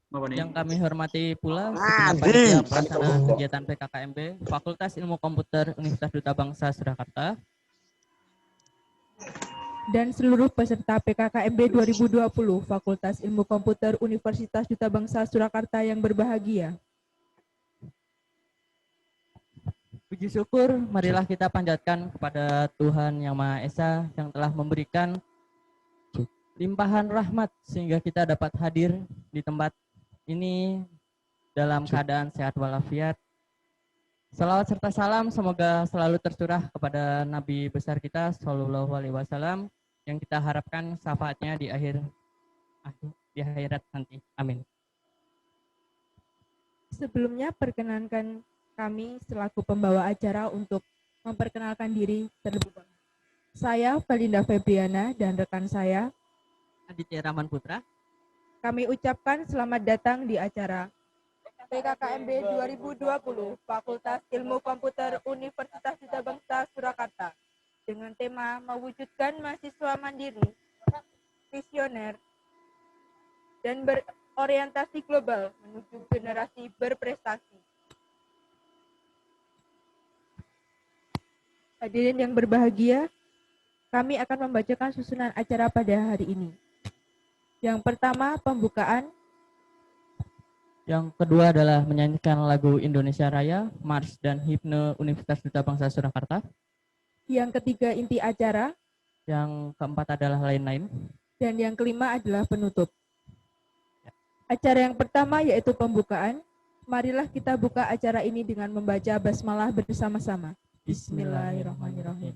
Yang kami hormati pula segenap panitia pelaksana kegiatan PKKMB Fakultas Ilmu Komputer Universitas Duta Bangsa Surakarta dan seluruh peserta PKKMB 2020 Fakultas Ilmu Komputer Universitas Duta Bangsa Surakarta yang berbahagia. Puji syukur, marilah kita panjatkan kepada Tuhan Yang Maha Esa yang telah memberikan limpahan rahmat sehingga kita dapat hadir di tempat ini dalam keadaan sehat walafiat. Salawat serta salam semoga selalu tercurah kepada Nabi besar kita Shallallahu Alaihi Wasallam yang kita harapkan syafaatnya di akhirat nanti. Amin. Sebelumnya perkenankan kami selaku pembawa acara untuk memperkenalkan diri terlebih dahulu. Saya Valinda Febriana dan rekan saya Aditya Rahman Putra. Kami ucapkan selamat datang di acara PKKMB 2020 Fakultas Ilmu Komputer Universitas Duta Bangsa Surakarta dengan tema mewujudkan mahasiswa mandiri, visioner, dan berorientasi global menuju generasi berprestasi. Hadirin yang berbahagia, kami akan membacakan susunan acara pada hari ini. Yang pertama, pembukaan. Yang kedua adalah menyanyikan lagu Indonesia Raya, Mars dan Himne Universitas Duta Bangsa Surakarta. Yang ketiga, inti acara. Yang keempat adalah lain-lain. Dan yang kelima adalah penutup. Acara yang pertama yaitu pembukaan. Marilah kita buka acara ini dengan membaca basmalah bersama-sama. Bismillahirrahmanirrahim.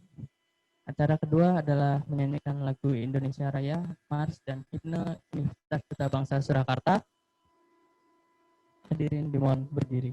Acara kedua adalah menyanyikan lagu Indonesia Raya, Mars dan Himne Universitas Duta Bangsa Surakarta. Hadirin dimohon berdiri.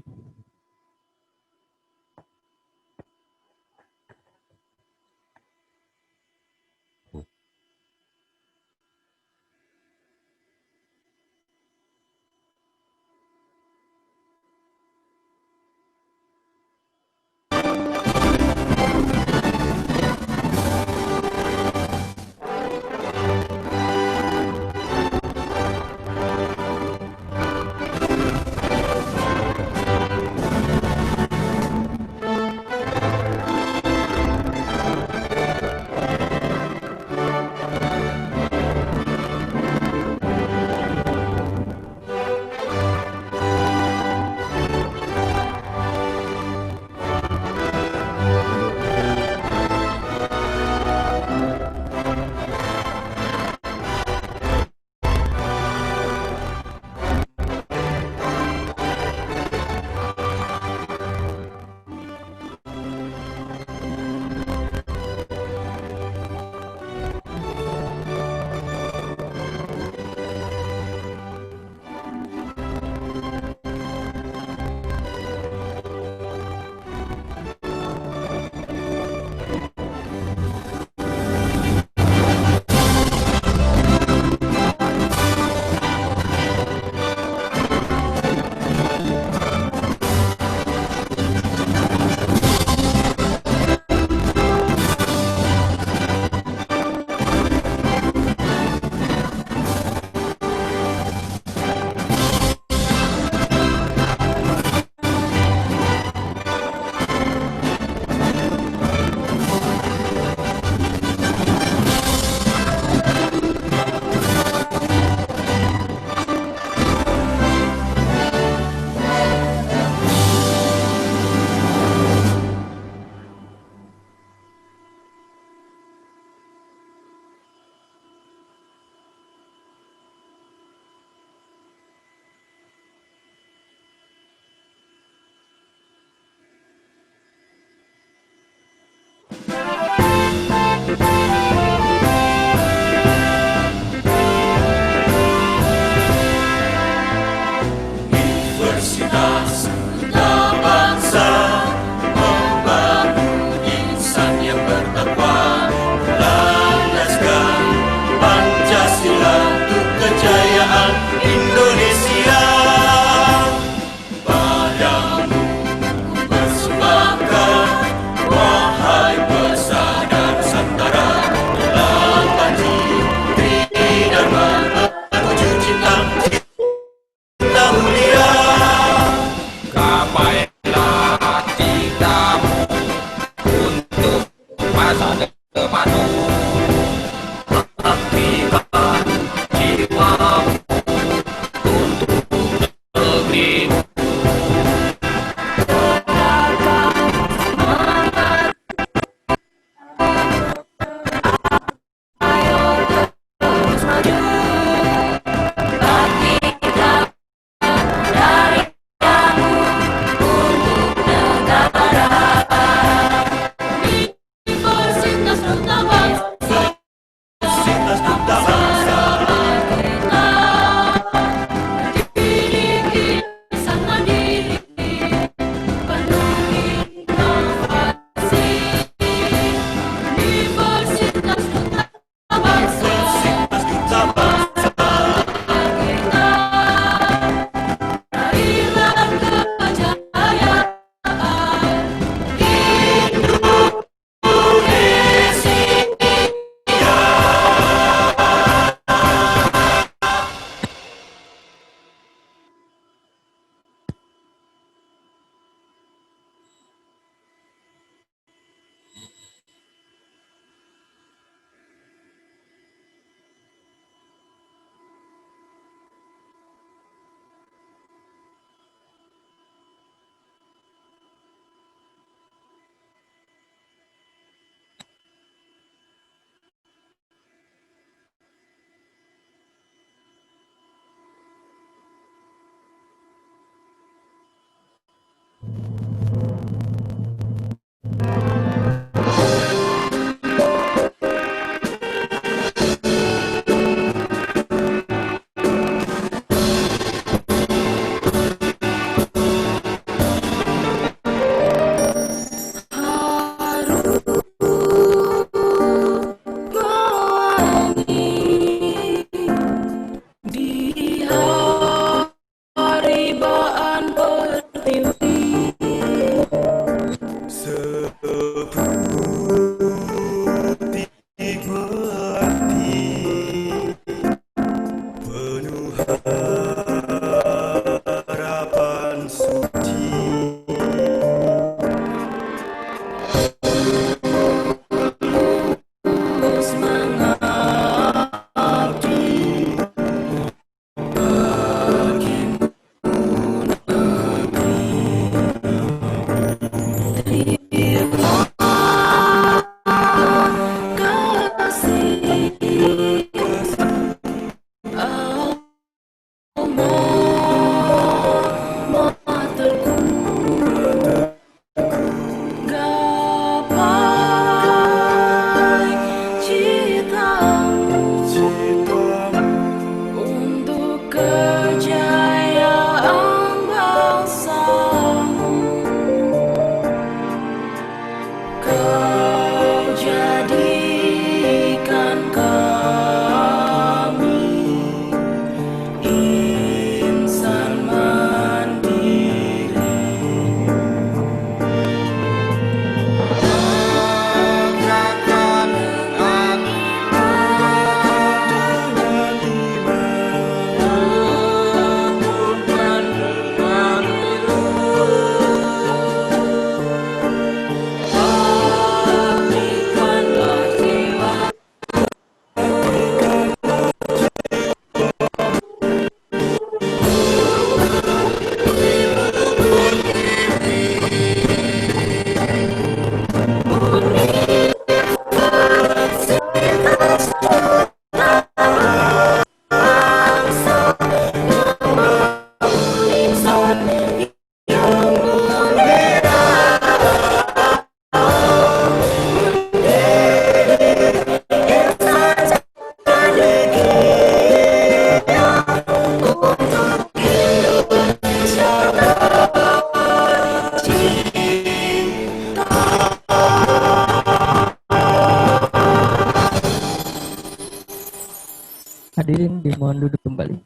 Hadirin dimohon duduk kembali.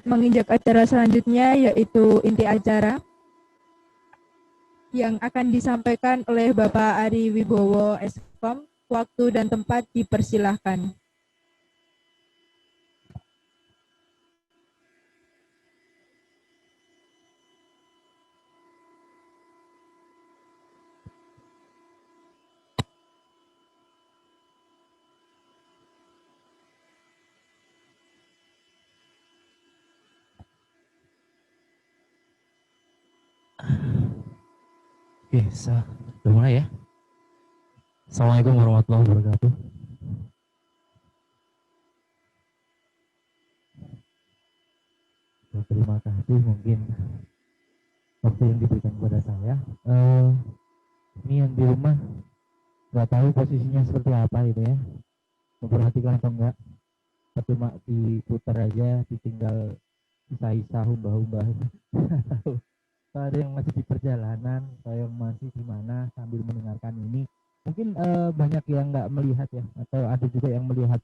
Menginjak acara selanjutnya yaitu inti acara yang akan disampaikan oleh Bapak Ari Wibowo Eskom Waktu dan tempat dipersilahkan. Oke, udah mulai ya. Assalamualaikum warahmatullahi wabarakatuh. Terima kasih mungkin waktu yang diberikan kepada saya. Ini yang di rumah nggak tahu posisinya seperti apa gitu ya. Memperhatikan atau enggak. Cuma diputar aja, ditinggal sisa-sisa humbah-humbah. Ada yang masih di perjalanan, saya yang masih di mana sambil mendengarkan ini. Mungkin banyak yang nggak melihat ya, atau ada juga yang melihat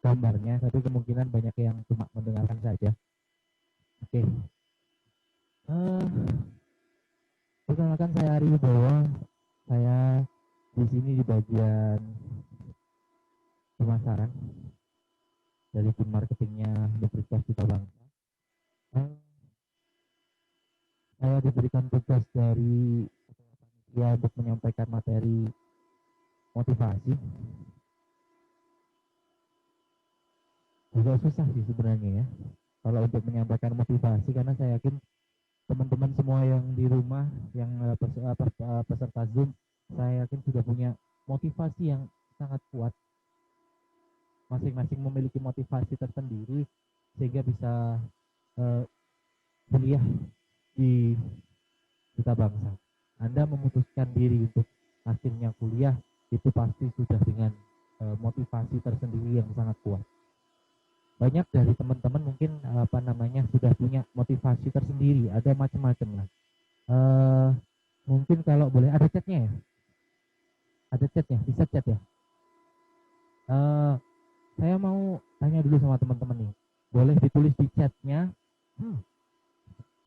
gambarnya, tapi kemungkinan banyak yang cuma mendengarkan saja. Oke. Perkenalkan, saya Ari Wibowo. Saya di sini di bagian pemasaran dari tim marketingnya Universitas Cita Bangsa. Saya diberikan tugas dari ya untuk menyampaikan materi motivasi. Agak susah sih sebenarnya ya kalau untuk menyampaikan motivasi, karena saya yakin teman-teman semua yang di rumah yang peserta Zoom, saya yakin sudah punya motivasi yang sangat kuat, masing-masing memiliki motivasi tersendiri sehingga bisa kuliah di Cita Bangsa. Anda memutuskan diri untuk akhirnya kuliah, itu pasti sudah dengan motivasi tersendiri yang sangat kuat. Banyak dari teman-teman mungkin sudah punya motivasi tersendiri, ada macam-macam lah. Mungkin kalau boleh ada chatnya ya, bisa chat ya. Saya mau tanya dulu sama teman-teman nih, boleh ditulis di chatnya.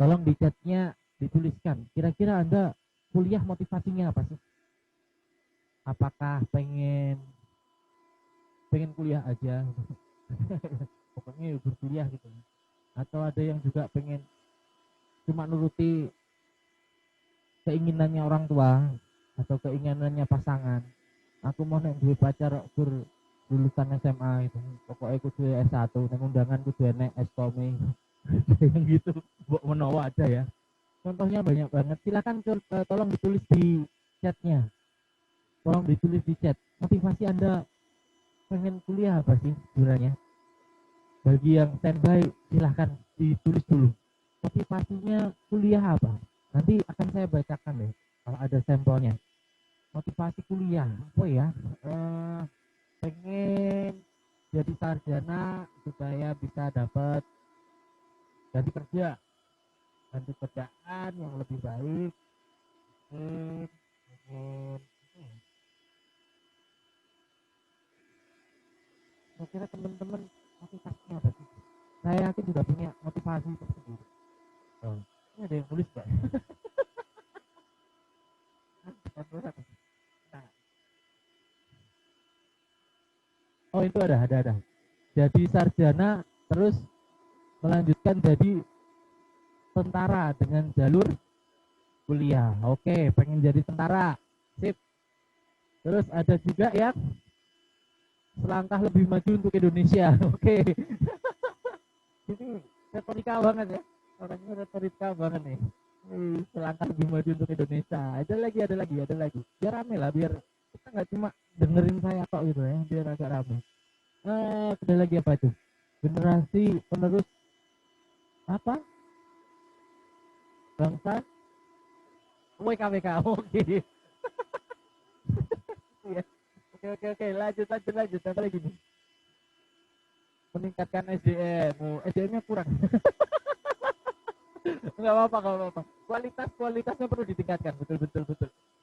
Tolong di chatnya dituliskan, kira-kira Anda kuliah motivasinya apa sih? Apakah pengen kuliah aja pokoknya berkuliah gitu, atau ada yang juga pengen cuma nuruti keinginannya orang tua atau keinginannya pasangan, aku mau nek duwe pacar lulusan SMA itu pokoknya kudu S1 nang undangan kudu enek S-Komi yang gitu, mbok menawa ada ya. Contohnya banyak banget, silakan tolong ditulis di chatnya, tolong ditulis di chat motivasi Anda pengen kuliah apa sih sebenarnya. Bagi yang standby silahkan ditulis dulu motivasinya kuliah apa, nanti akan saya bacakan deh kalau ada sampelnya. Motivasi kuliah apa ya, pengen jadi sarjana supaya bisa dapat ganti kerjaan yang lebih baik. Saya kira teman-teman motivasinya apa sih? Saya yakin juga punya motivasi tersendiri. Ini ada yang tulis Pak. Nah. Oh itu ada. Jadi sarjana terus melanjutkan jadi tentara dengan jalur kuliah. Oke, pengen jadi tentara. Sip. Terus ada juga yang selangkah lebih maju untuk Indonesia. Oke. Ini retorika banget ya. Orangnya retorika banget nih. Selangkah lebih maju untuk Indonesia. Ada lagi. Biar rame lah, biar kita nggak cuma dengerin saya kok gitu ya, biar agak rame. Ada lagi apa itu? Generasi penerus apa? Bangsa WKWK. Oke. Iya. Oke. Lanjut. Apa lagi nih? Meningkatkan SDM. SDM-nya kurang. Enggak apa-apa. Kualitasnya perlu ditingkatkan. Betul.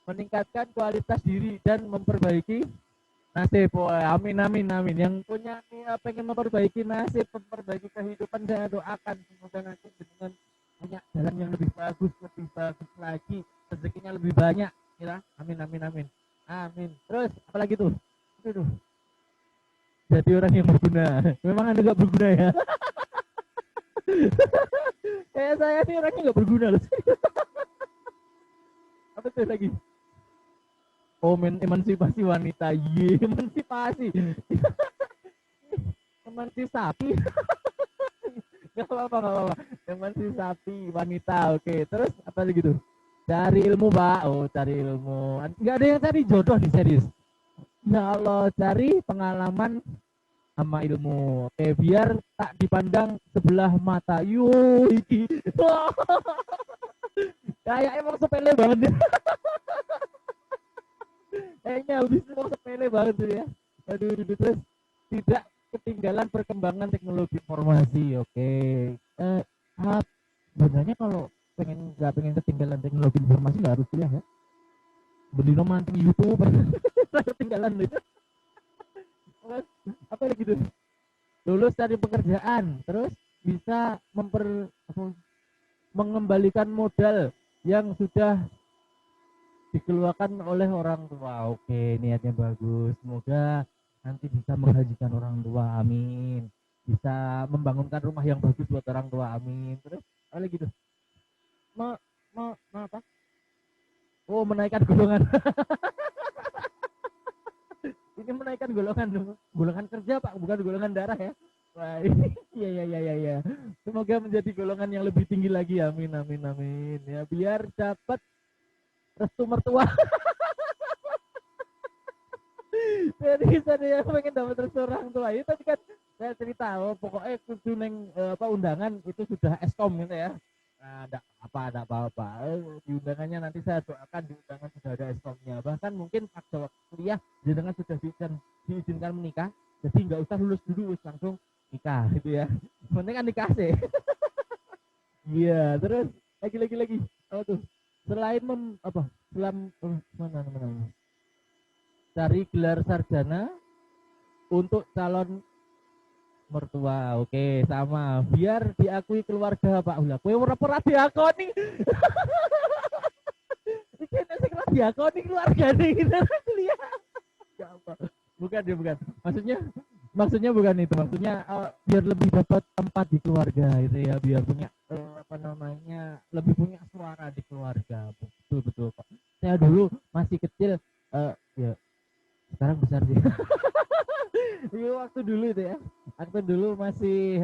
Meningkatkan kualitas diri dan memperbaiki nasib. Amin. Yang punya pengen memperbaiki nasib, memperbaiki kehidupan, saya doakan semoga nanti dengan punya jalan yang lebih bagus lagi, rezekinya lebih banyak. Amin. Terus apalagi tuh? Aduh. Jadi orang yang berguna. Memang Anda nggak berguna ya? Kayak saya nih orangnya nggak berguna loh. Apa tuh lagi? Oh, emansipasi wanita. Iya, emansipasi. Emansipasi. Gak apa-apa, gak apa-apa. Emansipasi wanita. Oke, terus apa lagi tuh? Cari ilmu, Pak. Oh, cari ilmu. Nggak ada yang cari jodoh nih, serius. Ya Allah, cari pengalaman sama ilmu. Oke, biar tak dipandang sebelah mata. Iki. Kayak emang sepele banget ya. Kayaknya habis semua sepele banget tuh ya. Aduh, terus tidak ketinggalan perkembangan teknologi informasi. Oke. Eh, sebenarnya kalau nggak pengen ketinggalan teknologi informasi nggak harus kuliah ya. Beli romantik YouTube ketinggalan itu. Apa lagi tuh? Lulus dari pekerjaan, terus bisa mengembalikan modal yang sudah dikeluarkan oleh orang tua. Oke, niatnya bagus. Semoga nanti bisa menghajikan orang tua. Amin. Bisa membangunkan rumah yang bagus buat orang tua. Amin. Terus apa lagi tuh? Apa? Oh, menaikkan golongan. Ini menaikkan golongan kerja, Pak, bukan golongan darah ya. Wah, iya. Semoga menjadi golongan yang lebih tinggi lagi. Amin, amin, amin. Ya, biar dapat restu mertua. Jadi saya pengen dapat restu orang tua. Itu tadi kan saya cerita, pokoknya kudu neng undangan itu sudah eskom gitu ya. Nah, ada apa-apa. Di undangannya nanti saya doakan di undangan sudah ada eskomnya. Bahkan mungkin pas waktu kuliah jenengan sudah diizinkan menikah, jadi nggak usah lulus dulu, langsung nikah gitu ya. Penting kan nikah sih. Iya, terus lagi. Oh tuh, selain mana cari gelar sarjana untuk calon mertua. Oke, sama biar diakui keluarga, Pak. Ulah kowe ora diakoni. Iki nek sing diakoni keluargane gitu kuliah. Ya apa? Bukan. Maksudnya bukan itu. Maksudnya biar lebih dapat tempat di keluarga itu ya, biar punya lebih punya suara di keluarga. Betul Pak. Saya dulu masih kecil ya sekarang besar sih. Iya, waktu dulu itu ya. Waktu dulu masih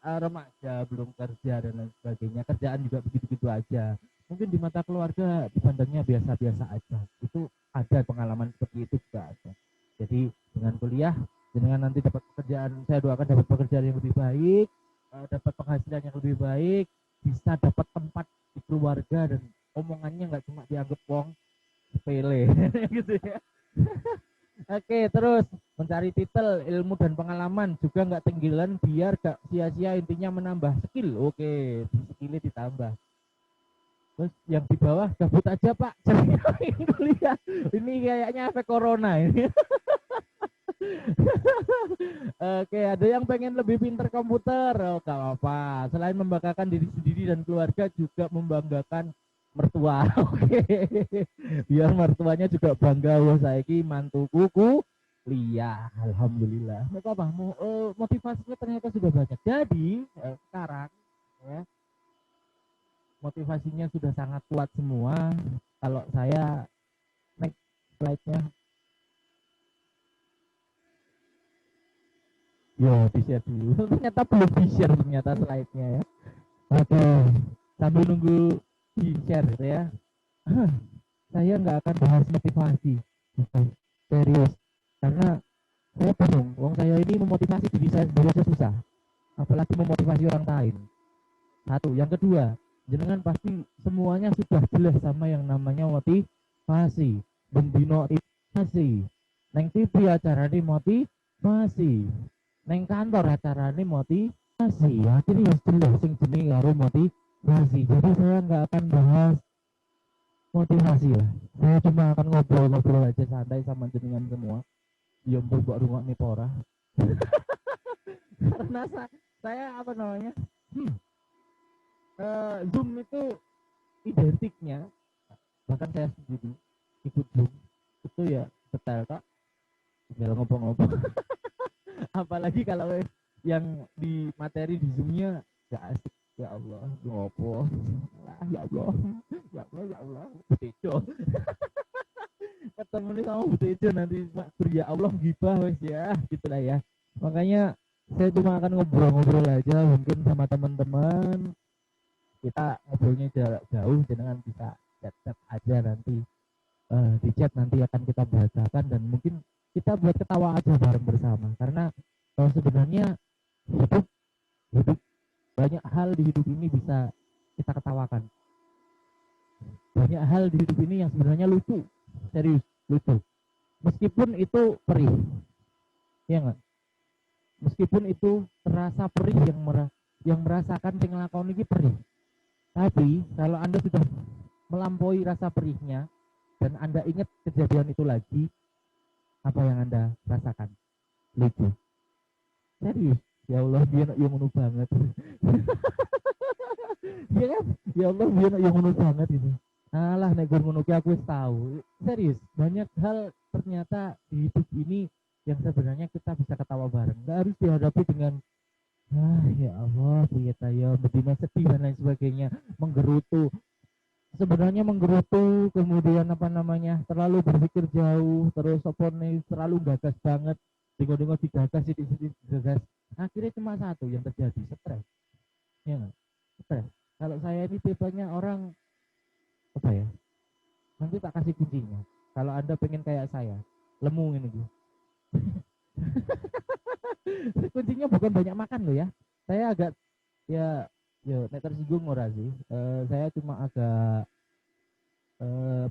remaja, belum kerja dan lain sebagainya. Kerjaan juga begitu-begitu aja. Mungkin di mata keluarga dipandangnya biasa-biasa aja. Itu ada pengalaman seperti itu juga ada. Jadi dengan kuliah, dengan nanti dapat pekerjaan, saya doakan dapat pekerjaan yang lebih baik, dapat penghasilan yang lebih baik, bisa dapat tempat di keluarga dan omongannya nggak cuma dianggap wong sepele gitu ya. Oke, terus mencari titel, ilmu dan pengalaman juga nggak tinggalan biar gak sia-sia, intinya menambah skill. Oke, skillnya ditambah. Terus yang di bawah gabut aja, Pak. Ini kuliah. Ini kayaknya efek corona ini. Oke, ada yang pengen lebih pintar komputer. Oh, gak apa-apa. Selain membanggakan diri sendiri dan keluarga, juga membanggakan mertua. Oke. Biar mertuanya juga bangga, wah saiki mantuku kuliah. Alhamdulillah. Enggak apa, motivasinya ternyata sudah banyak. Jadi, sekarang ya, motivasinya sudah sangat kuat semua. Kalau saya next slide-nya. Yo, di-share dulu. Ternyata belum di-share ternyata slide-nya ya. Oke, sambil nunggu di-share gitu ya. Saya nggak akan bahas motivasi. Serius. Karena saya bingung. Wong saya ini memotivasi diri saya sendiri aja susah. Apalagi memotivasi orang lain. Satu. Yang kedua, jenengan pasti semuanya sudah jelas sama yang namanya motivasi. Bendino motivasi. Neng TV acarane motivasi. Neng kantor acarane motivasi. Akhirnya jelas sing jenenge karo motivasi. Jadi saya nggak akan bahas motivasi lah. Saya cuma akan ngobrol-ngobrol aja santai sama jenengan semua. Ya ampun, buat rumah nih pora. Karena saya apa namanya? Zoom itu identiknya, bahkan saya sendiri ikut Zoom itu ya detail Kak. tinggal ngopo-ngopo. Apalagi kalau yang di materi di zoomnya gak asik. Ya Allah, ngopo lah, ya Allah, ya Allah, ya Allah, betejo. Ketemu nih sama betejo nanti ya Allah gibah wes ya, gitulah ya. Makanya saya cuma akan ngobrol-ngobrol aja mungkin sama teman-teman. Kita ngobrolnya jarak jauh, jangan bisa chat-chat aja nanti. Di chat nanti akan kita bahasakan dan mungkin kita buat ketawa aja bareng bersama karena sebenarnya hidup hidup banyak hal di hidup ini bisa kita ketawakan, banyak hal di hidup ini yang sebenarnya lucu, serius lucu, meskipun itu perih, ya nggak, meskipun itu terasa perih, yang merasakan sing nglakoni iki perih, tapi kalau anda sudah melampaui rasa perihnya dan anda ingat kejadian itu lagi, apa yang anda rasakan? Lucu, serius. Ya Allah, dia yang ngono banget. Iya kan? Ya Allah, dia yang ngono banget ini. Alah, nek gur ngono ki aku wis tahu. Serius, banyak hal ternyata di hidup ini yang sebenarnya kita bisa ketawa bareng. Nggak harus dihadapi dengan ya Allah, piye ta ya, bedina sedih dan lain sebagainya, menggerutu. Sebenarnya menggerutu, kemudian apa namanya, terlalu berpikir jauh, terus apa nih, terlalu gagas banget. Dengo-dengo digagas, sidik-sidik digagas. Akhirnya cuma satu yang terjadi, stres. Ya nggak? Stres. Kalau saya ini tipenya orang apa ya, nanti tak kasih kuncinya kalau anda pengen kayak saya lemu ini Bu. Kuncinya bukan banyak makan loh ya, saya agak ya nek tersinggung ora sih. Saya cuma agak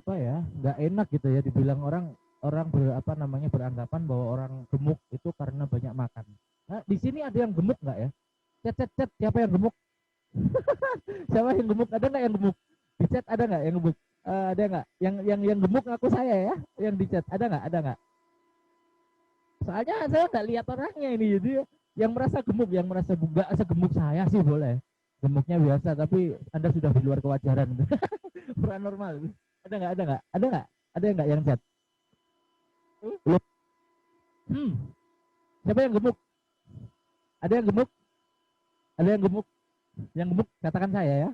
apa ya, nggak enak gitu ya dibilang orang orang apa namanya, beranggapan bahwa orang gemuk itu karena banyak makan. Nah, di sini ada yang gemuk nggak ya? Chat, siapa yang gemuk? Siapa yang gemuk? Ada nggak yang gemuk? Di chat ada nggak yang gemuk? Ada nggak yang gemuk ngaku saya ya? Yang di chat ada nggak? Ada nggak? Soalnya saya nggak lihat orangnya ini, jadi yang merasa gemuk, yang merasa nggak segemuk saya sih boleh. Gemuknya biasa, tapi anda sudah di luar kewajaran. Paranormal. Ada nggak? Ada nggak? Ada nggak? Ada nggak yang chat? Belum. Siapa yang gemuk? Ada yang gemuk? Ada yang gemuk? Yang gemuk katakan saya ya.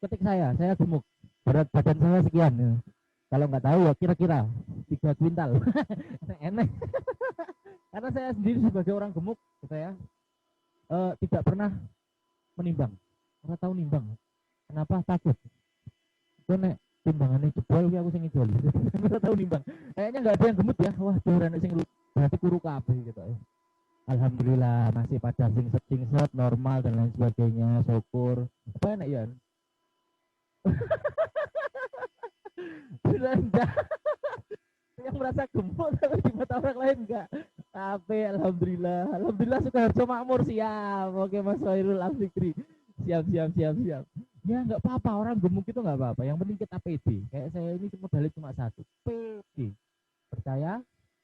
Ketik saya gemuk. Berat badan saya sekian. Ya. Kalau nggak tahu ya kira-kira 3 kuintal. Enak. Karena saya sendiri sebagai orang gemuk, gitu ya, tidak pernah menimbang. Nggak tahu nimbang. Kenapa? Takut. Itu nek timbangannya jebol, aku sing ngidol. Nggak tahu nimbang. Kayaknya nggak ada yang gemuk ya. Wah, tuh sing berarti kuru kabeh gitu ya. Alhamdulillah masih pada singset normal dan lain sebagainya, syukur. Apa enak ya? Belanda yang merasa gemuk tapi di mata orang lain enggak. Tapi alhamdulillah Sukoharjo makmur, siap. Oke Mas Khairul Afikri, siap. Ya nggak apa-apa, orang gemuk itu nggak apa-apa. Yang penting kita pede. Kayak saya ini modalnya cuma satu, pede, percaya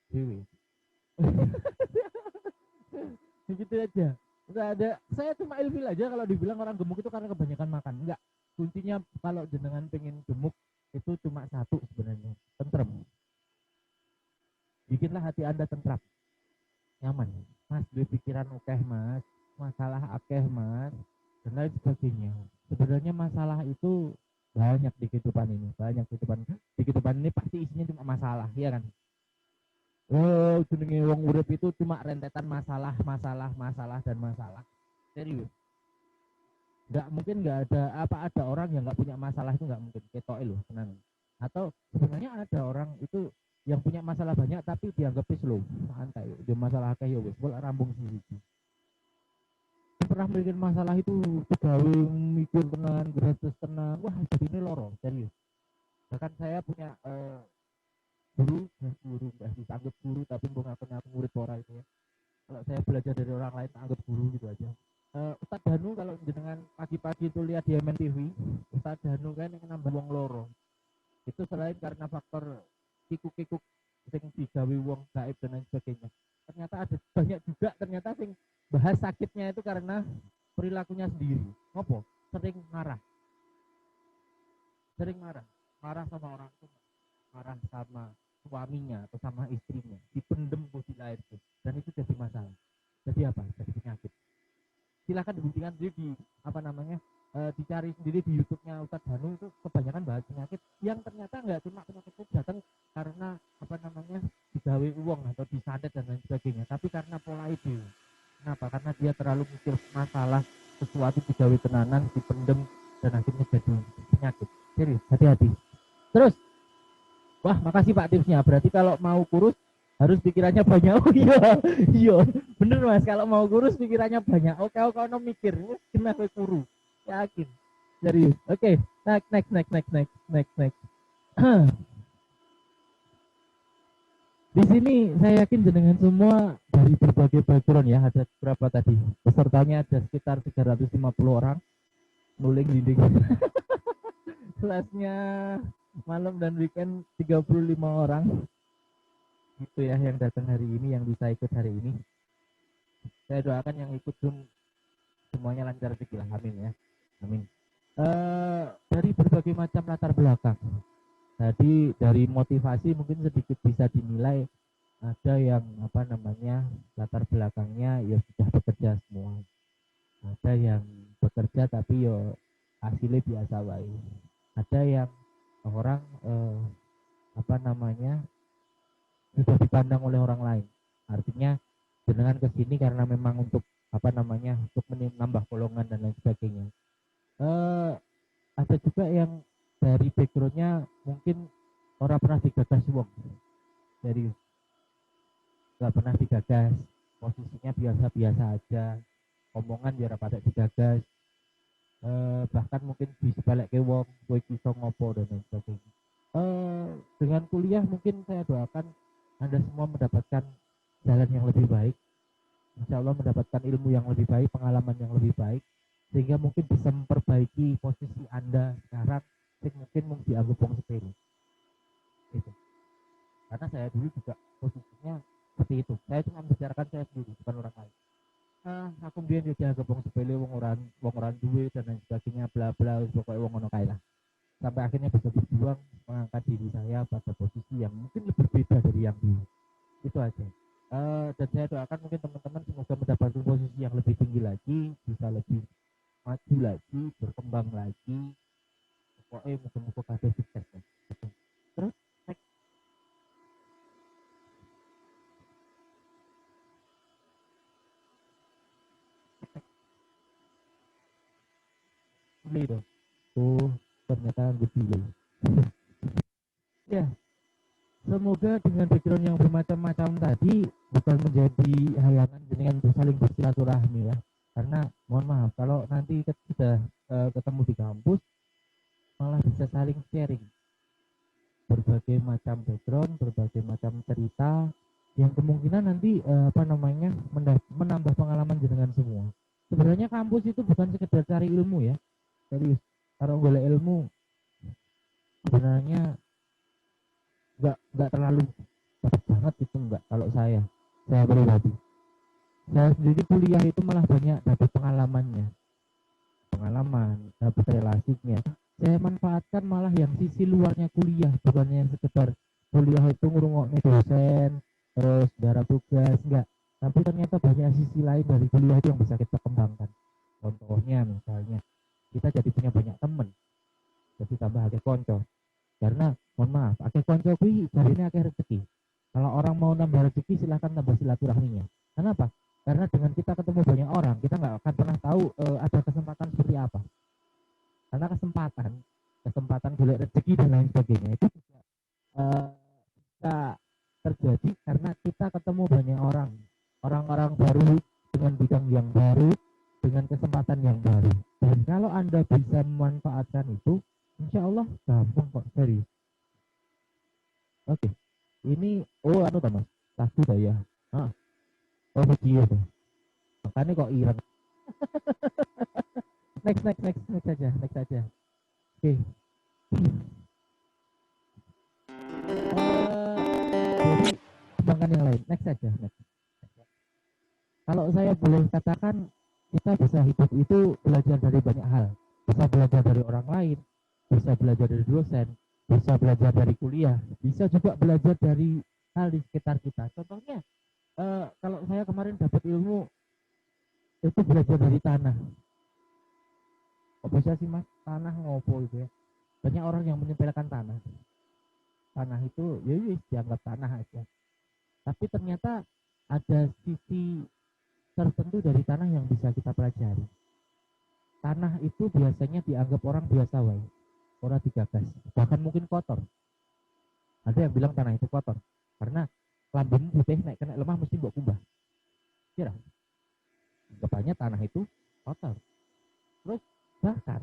dewi. Begitu aja. Enggak ada. Saya cuma ilfil aja kalau dibilang orang gemuk itu karena kebanyakan makan. Enggak. Kuncinya kalau jenengan pengen gemuk itu cuma satu sebenarnya, tentrem. Bikinlah hati anda tentram, nyaman. Mas, pikiran akeh Mas, masalah akeh Mas, dan lain sebagainya. Sebenarnya masalah itu banyak di kehidupan ini, ini pasti isinya cuma masalah, ya kan? Oh, jenenge wong urip itu cuma rentetan masalah, dan masalah. Serius. Nggak mungkin nggak ada ada orang yang nggak punya masalah, itu nggak mungkin. Ketok loh, tenang. Atau sebenarnya ada orang itu yang punya masalah banyak tapi dianggap slow, santai. Dia masalah kayak wis, bola rambung sih. Pernah bikin masalah itu gawe mikir tenang, gratis tenang. Wah, jadi ini loro, serius. Bahkan saya punya guru nggak dianggap guru tapi bukan aku murid pora itu ya. Kalau saya belajar dari orang lain anggap guru gitu aja. Ustadz Danu, kalau dengan pagi-pagi itu lihat di MNTV, Ustadz Danu kan yang nambah wong loro. Itu selain karena faktor kikuk-kikuk sing digawe wong gaib dan lain sebagainya. Ternyata ada banyak juga ternyata sing bahas sakitnya itu karena perilakunya sendiri. Ngopo? Sering marah. Marah sama orang tua, marah sama suaminya atau sama istrinya, dipendem fosil air itu, dan itu jadi masalah. Jadi apa? Jadi penyakit. Silakan dibuktikan sendiri di apa namanya, dicari sendiri di YouTube-nya Ustadz Hanu, itu kebanyakan bahas penyakit yang ternyata nggak cuma penyakit itu datang karena apa namanya digawe uang atau disantet dan lain sebagainya, tapi karena pola itu. Kenapa? Karena dia terlalu mikir masalah sesuatu digawe tenanan, dipendem, dan akhirnya jadi penyakit. Jadi hati-hati. Terus, wah makasih Pak tipsnya. Berarti kalau mau kurus harus pikirannya banyak. Oh iya, iya, bener Mas. Kalau mau kurus pikirannya banyak. Oke, no mikir, kena kuru, yakin. Serius. Oke, next. Di sini saya yakin jenengan semua dari berbagai background ya. Ada berapa tadi? Pesertanya ada sekitar 350 orang. Nuling dinding. Kelasnya malam dan weekend 35 orang. Itu ya yang datang hari ini, yang bisa ikut hari ini. Saya doakan yang ikut Zoom semuanya lancar rezeki lah, amin ya, amin. Dari berbagai macam latar belakang. Tadi dari motivasi mungkin sedikit bisa dinilai, ada yang apa namanya latar belakangnya ya sudah bekerja semua, ada yang bekerja tapi yo hasilnya biasa baik, ada yang orang apa namanya sudah dipandang oleh orang lain, artinya jenengan kesini karena memang untuk apa namanya untuk menambah golongan dan lain sebagainya. Ada juga yang dari backgroundnya mungkin orang pernah digagas wong, jadi nggak pernah digagas, posisinya biasa-biasa aja, omongan biar pada digagas, bahkan mungkin di sebalik ke wong kowe iso ngopo dan lain sebagainya. Dengan kuliah mungkin saya doakan Anda semua mendapatkan jalan yang lebih baik, insya Allah mendapatkan ilmu yang lebih baik, pengalaman yang lebih baik, sehingga mungkin bisa memperbaiki posisi Anda sekarang yang mungkin mau dianggap wong sepele itu. Karena saya dulu juga posisinya seperti itu, saya cuma membicarakan saya sendiri bukan orang lain. Aku biar dia dianggap wong sepele, wong orang duwe dan lain sebagainya, bla bla, pokoknya wong ngono kae lah, sampai akhirnya bisa berjuang mengangkat diri saya pada posisi yang mungkin lebih beda dari yang dulu. Itu aja. Dan saya doakan mungkin teman-teman semoga mendapatkan posisi yang lebih tinggi lagi, bisa lebih maju lagi, berkembang lagi, pokoknya muka-muka kabeh sukses ya. Terus next. Delay dong. Oh ternyata delay. Ya, semoga dengan background yang bermacam-macam tadi bukan menjadi halangan dengan saling bersilaturahmi ya. Karena mohon maaf kalau nanti kita ketemu di kampus malah bisa saling sharing berbagai macam background, berbagai macam cerita yang kemungkinan nanti apa namanya menambah pengalaman dengan semua. Sebenarnya kampus itu bukan sekedar cari ilmu ya, serius. Kalau boleh ilmu sebenarnya nggak terlalu dapat banget itu, enggak. Kalau saya pribadi, saya sendiri kuliah itu malah banyak dapat pengalaman, dapat relasinya. Saya manfaatkan malah yang sisi luarnya kuliah, bukannya yang sekedar kuliah itu ngurungoknya dosen terus garap tugas, enggak, tapi ternyata banyak sisi lain dari kuliah itu yang bisa kita kembangkan. Contohnya misalnya kita jadi punya banyak teman, jadi tambah akeh konco, karena mohon maaf akeh konco kuwi jarine akeh rezeki. Kalau orang mau nambah rezeki silahkan nambah silaturahminya. Kenapa? Karena dengan kita ketemu banyak orang, kita nggak akan pernah tahu ada kesempatan seperti apa. Karena kesempatan golek rezeki dan lain sebagainya itu bisa terjadi karena kita ketemu banyak orang-orang baru dengan bidang yang baru, dengan kesempatan yang baru. Dan kalau Anda bisa memanfaatkan itu, insya Allah gampang kok, serius. Oke, ini Thomas, lagu saya. Oh video tuh, makanya kok ireng. next saja. Oke. Jadi kembangkan yang lain. Next saja. Kalau saya boleh katakan, kita bisa hidup itu belajar dari banyak hal. Bisa belajar dari orang lain, bisa belajar dari dosen, bisa belajar dari kuliah, bisa juga belajar dari hal di sekitar kita. Contohnya, kalau saya kemarin dapat ilmu itu belajar dari tanah. Kok bisa sih mas, tanah ngopo gitu ya? Banyak orang yang menyepelekan tanah. Tanah itu ya wis dianggap tanah aja. Tapi ternyata ada sisi tertentu dari tanah yang bisa kita pelajari. Tanah itu biasanya dianggap orang biasa wae, orang digagas, bahkan mungkin kotor. Ada yang bilang tanah itu kotor karena lambung putih naik kena lemah mesti mbok kumbah. Kira, anggapannya tanah itu kotor. Terus bahkan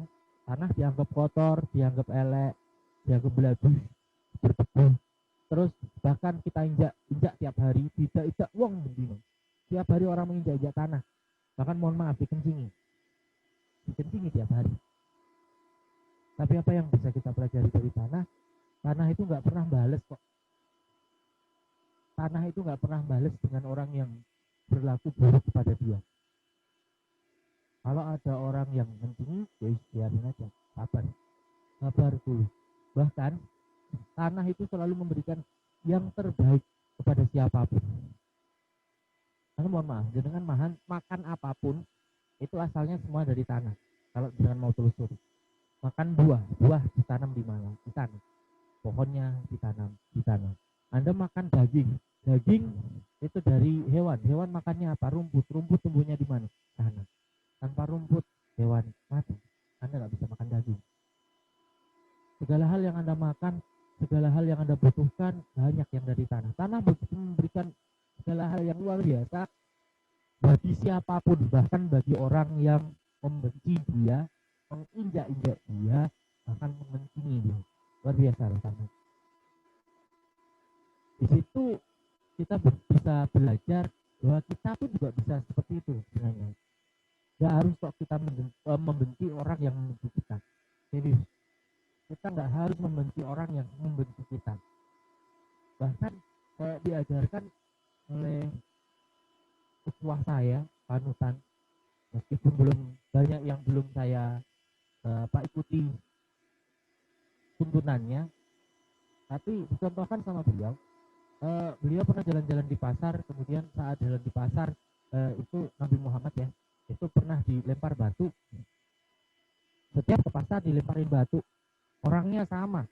tanah dianggap kotor, dianggap elek, dianggap belagu, berdebu. Terus bahkan kita injak tiap hari, tidak wong dino. Tiap hari orang menginjak tanah. Bahkan mohon maaf dikencingi tiap hari. Tapi apa yang bisa kita pelajari dari tanah? Tanah itu nggak pernah bales kok. Tanah itu nggak pernah bales dengan orang yang berlaku buruk kepada dia. Kalau ada orang yang mencingi, ya biarin aja, sabar dulu. Bahkan tanah itu selalu memberikan yang terbaik kepada siapapun. Karena mohon maaf, dengan makan apapun itu asalnya semua dari tanah. Kalau jangan mau telusuri, makan buah ditanam di mana? Di tanah. Pohonnya di tanah. Anda makan daging itu dari hewan makannya apa? Rumput tumbuhnya di mana? Tanah. Tanpa rumput hewan mati. Anda nggak bisa makan daging. Segala hal yang Anda makan, segala hal yang Anda butuhkan banyak yang dari tanah. Tanah begitu memberikan segala hal yang luar biasa bagi siapapun, bahkan bagi orang yang membenci dia, menginjak-injak dia, bahkan mementingi dia. Luar biasa tanah. Di situ kita bisa belajar bahwa kita pun juga bisa seperti itu sebenarnya. Gak harus kok kita membenci orang yang membenci kita. Serius, kita nggak harus membenci orang yang membenci kita. Bahkan kayak diajarkan oleh uswah saya, panutan, meskipun belum banyak yang belum saya ikuti tuntunannya, tapi dicontohkan sama beliau. Beliau pernah jalan-jalan di pasar, kemudian saat jalan di pasar itu Nabi Muhammad ya, itu pernah dilempar batu. Setiap ke pasar dilemparin batu, orangnya sama.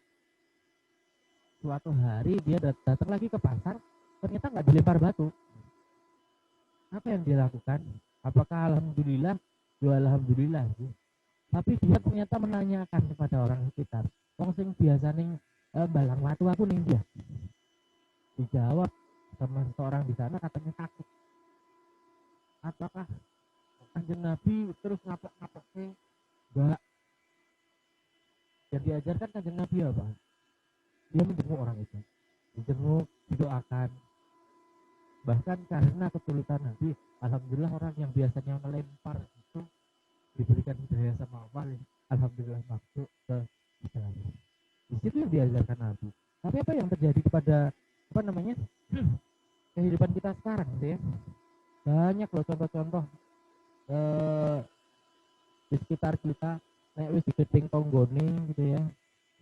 Suatu hari dia datang lagi ke pasar, ternyata nggak dilempar batu. Apa yang dia lakukan? Apakah alhamdulillah? Ya alhamdulillah. Tapi dia ternyata menanyakan kepada orang sekitar, wong sing biasane balang watu aku ning dia. Dijawab sama seorang di sana, katanya takut. Apakah Kanjeng Nabi terus ngapok-ngapoknya? Enggak. Yang diajarkan Kanjeng Nabi apa? Dia menjenguk orang itu, dijenguk, didoakan. Bahkan karena ketulusan Nabi, alhamdulillah orang yang biasanya melempar itu diberikan hidayah sama Allah, alhamdulillah masuk ke Islam. Di situ yang diajarkan Nabi. Tapi apa yang terjadi kepada kehidupan kita sekarang gitu ya? Banyak loh contoh-contoh di sekitar kita, nek wis digeting tonggone gitu ya,